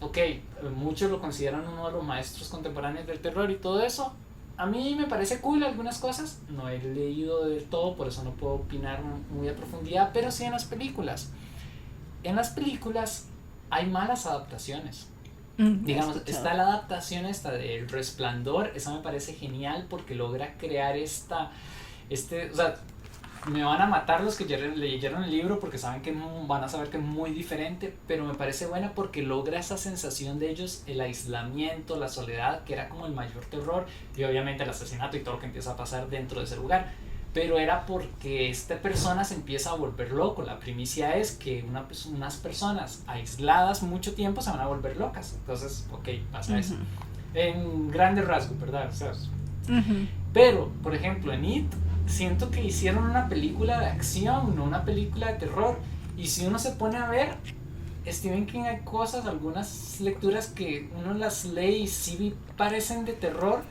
muchos lo consideran uno de los maestros contemporáneos del terror y todo eso. A mí me parece cool algunas cosas, no he leído de todo, por eso no puedo opinar muy a profundidad, pero sí en las películas. En las películas hay malas adaptaciones. Digamos, está la adaptación esta de El Resplandor, esa me parece genial porque logra crear o sea, me van a matar los que leyeron el libro porque saben que van a saber que es muy diferente, pero me parece buena porque logra esa sensación de ellos, el aislamiento, la soledad, que era como el mayor terror, y obviamente el asesinato y todo lo que empieza a pasar dentro de ese lugar, pero era porque esta persona se empieza a volver loco. La primicia es que unas personas aisladas mucho tiempo se van a volver locas, entonces pasa eso en grandes rasgos, ¿verdad? O sea, pero por ejemplo en It siento que hicieron una película de acción, no una película de terror. Y si uno se pone a ver, Stephen King hay cosas, algunas lecturas que uno las lee y sí parecen de terror,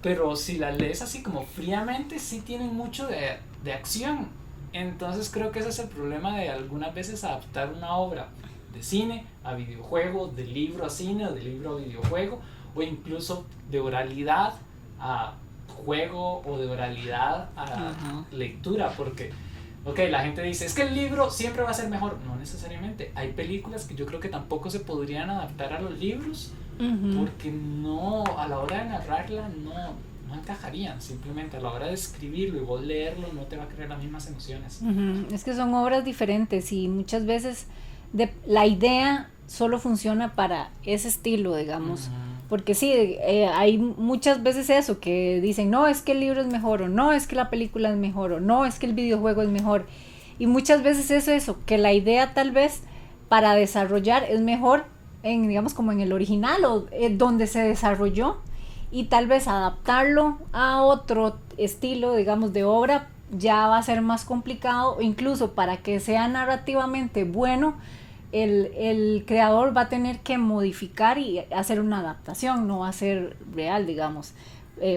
pero si las lees así como fríamente, sí tienen mucho de acción. Entonces creo que ese es el problema de algunas veces adaptar una obra de cine a videojuego, de libro a cine o de libro a videojuego, o incluso de oralidad a juego o de oralidad a lectura, porque la gente dice es que el libro siempre va a ser mejor. No necesariamente, hay películas que yo creo que tampoco se podrían adaptar a los libros porque no, a la hora de narrarla no encajarían, simplemente a la hora de escribirlo y vos leerlo no te va a crear las mismas emociones. Es que son obras diferentes y muchas veces la idea solo funciona para ese estilo, digamos. Porque sí, hay muchas veces eso, que dicen, no, es que el libro es mejor, o no, es que la película es mejor, o no, es que el videojuego es mejor. Y muchas veces es eso, que la idea tal vez para desarrollar es mejor, digamos, como en el original, o donde se desarrolló, y tal vez adaptarlo a otro estilo, digamos, de obra, ya va a ser más complicado, o incluso para que sea narrativamente bueno, el creador va a tener que modificar y hacer una adaptación, no va a ser real, digamos.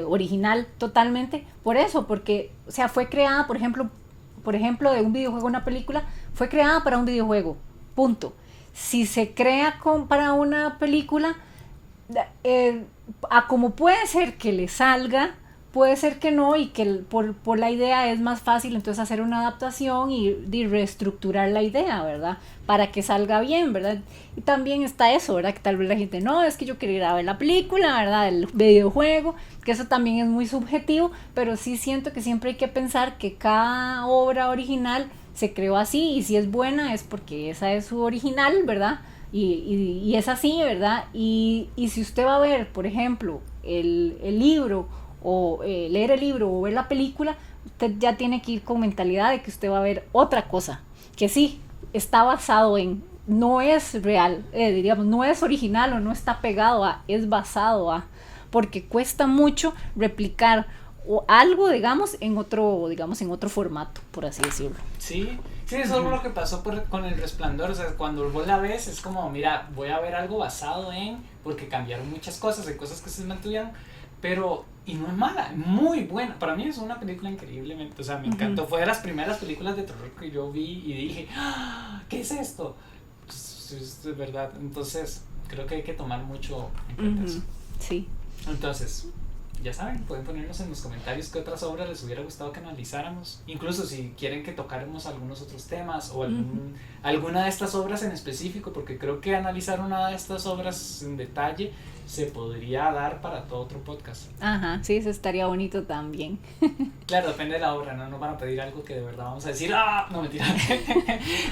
original totalmente, por eso, porque, o sea, fue creada, por ejemplo, de un videojuego a una película, fue creada para un videojuego, punto. Si se crea para una película, a como puede ser que le salga, puede ser que no, y que por la idea es más fácil entonces hacer una adaptación y reestructurar la idea, ¿verdad? Para que salga bien, ¿verdad? Y también está eso, ¿verdad? Que tal vez la gente, no, es que yo quería ir a ver la película, ¿verdad? El videojuego, que eso también es muy subjetivo, pero sí siento que siempre hay que pensar que cada obra original se creó así, y si es buena es porque esa es su original, ¿verdad? Y es así, ¿verdad? Y si usted va a ver, por ejemplo, el libro, o leer el libro o ver la película, usted ya tiene que ir con mentalidad de que usted va a ver otra cosa, que sí, está basado en, no es real, diríamos, no es original o no está pegado a, es basado a, porque cuesta mucho replicar o algo, digamos, en otro formato, por así decirlo. Sí, sí, eso es lo que pasó con El Resplandor. O sea, cuando vos la ves es como, mira, voy a ver algo basado en, porque cambiaron muchas cosas, hay cosas que se mantuvieron, pero, y no es mala, es muy buena. Para mí es una película increíblemente, o sea, me encantó. Fue de las primeras películas de terror que yo vi y dije, ¡ah! ¿Qué es esto? Pues, es de verdad. Entonces, creo que hay que tomar mucho en cuenta eso. Sí. Entonces, ya saben, pueden ponernos en los comentarios qué otras obras les hubiera gustado que analizáramos. Incluso si quieren que tocáramos algunos otros temas o alguna de estas obras en específico, porque creo que analizar una de estas obras en detalle se podría dar para todo otro podcast. Ajá, sí, eso estaría bonito también. Claro, depende de la obra, no nos van a pedir algo que de verdad vamos a decir, ¡ah! No, mentira.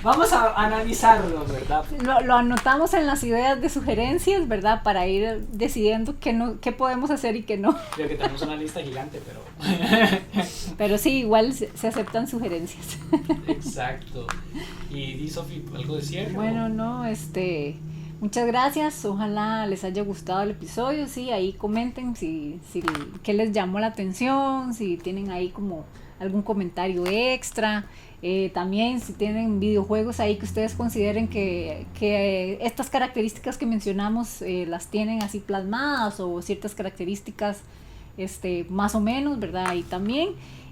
Vamos a analizarlo, ¿verdad? Lo anotamos en las ideas de sugerencias, ¿verdad? Para ir decidiendo qué podemos hacer y qué no. Creo que tenemos una lista gigante, pero... Pero sí, igual se aceptan sugerencias. Exacto. Y Sofi, ¿algo de cierre? Bueno, no, muchas gracias, ojalá les haya gustado el episodio, sí, ahí comenten si qué les llamó la atención, si tienen ahí como algún comentario extra, también si tienen videojuegos ahí que ustedes consideren que estas características que mencionamos las tienen así plasmadas, o ciertas características más o menos, ¿verdad? Ahí también,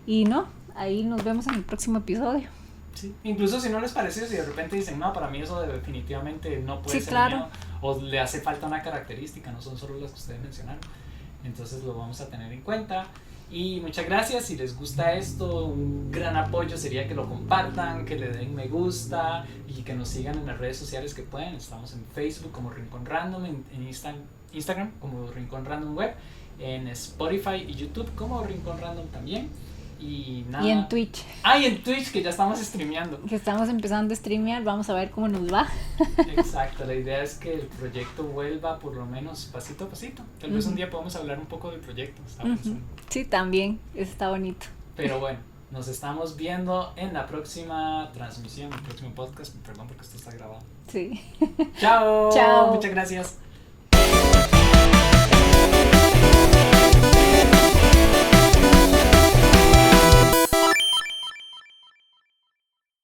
y no, ahí nos vemos en el próximo episodio. Sí. Incluso si no les parece, si de repente dicen, no, para mí eso definitivamente no puede sí, ser claro. mío, o le hace falta una característica, no son solo las que ustedes mencionaron, entonces lo vamos a tener en cuenta. Y muchas gracias. Si les gusta esto, un gran apoyo sería que lo compartan, que le den me gusta y que nos sigan en las redes sociales que pueden. Estamos en Facebook como Rincón Random, en Instagram como Rincón Random Web, en Spotify y YouTube como Rincón Random también. Y nada. Y en Twitch. Y en Twitch, que ya estamos streameando. Que estamos empezando a streamear, vamos a ver cómo nos va. Exacto, la idea es que el proyecto vuelva por lo menos pasito a pasito. Tal vez un día podamos hablar un poco del proyecto. Sí, también, eso está bonito. Pero bueno, nos estamos viendo en la próxima transmisión, el próximo podcast. Perdón porque esto está grabado. Sí. Chao. Chao. Muchas gracias.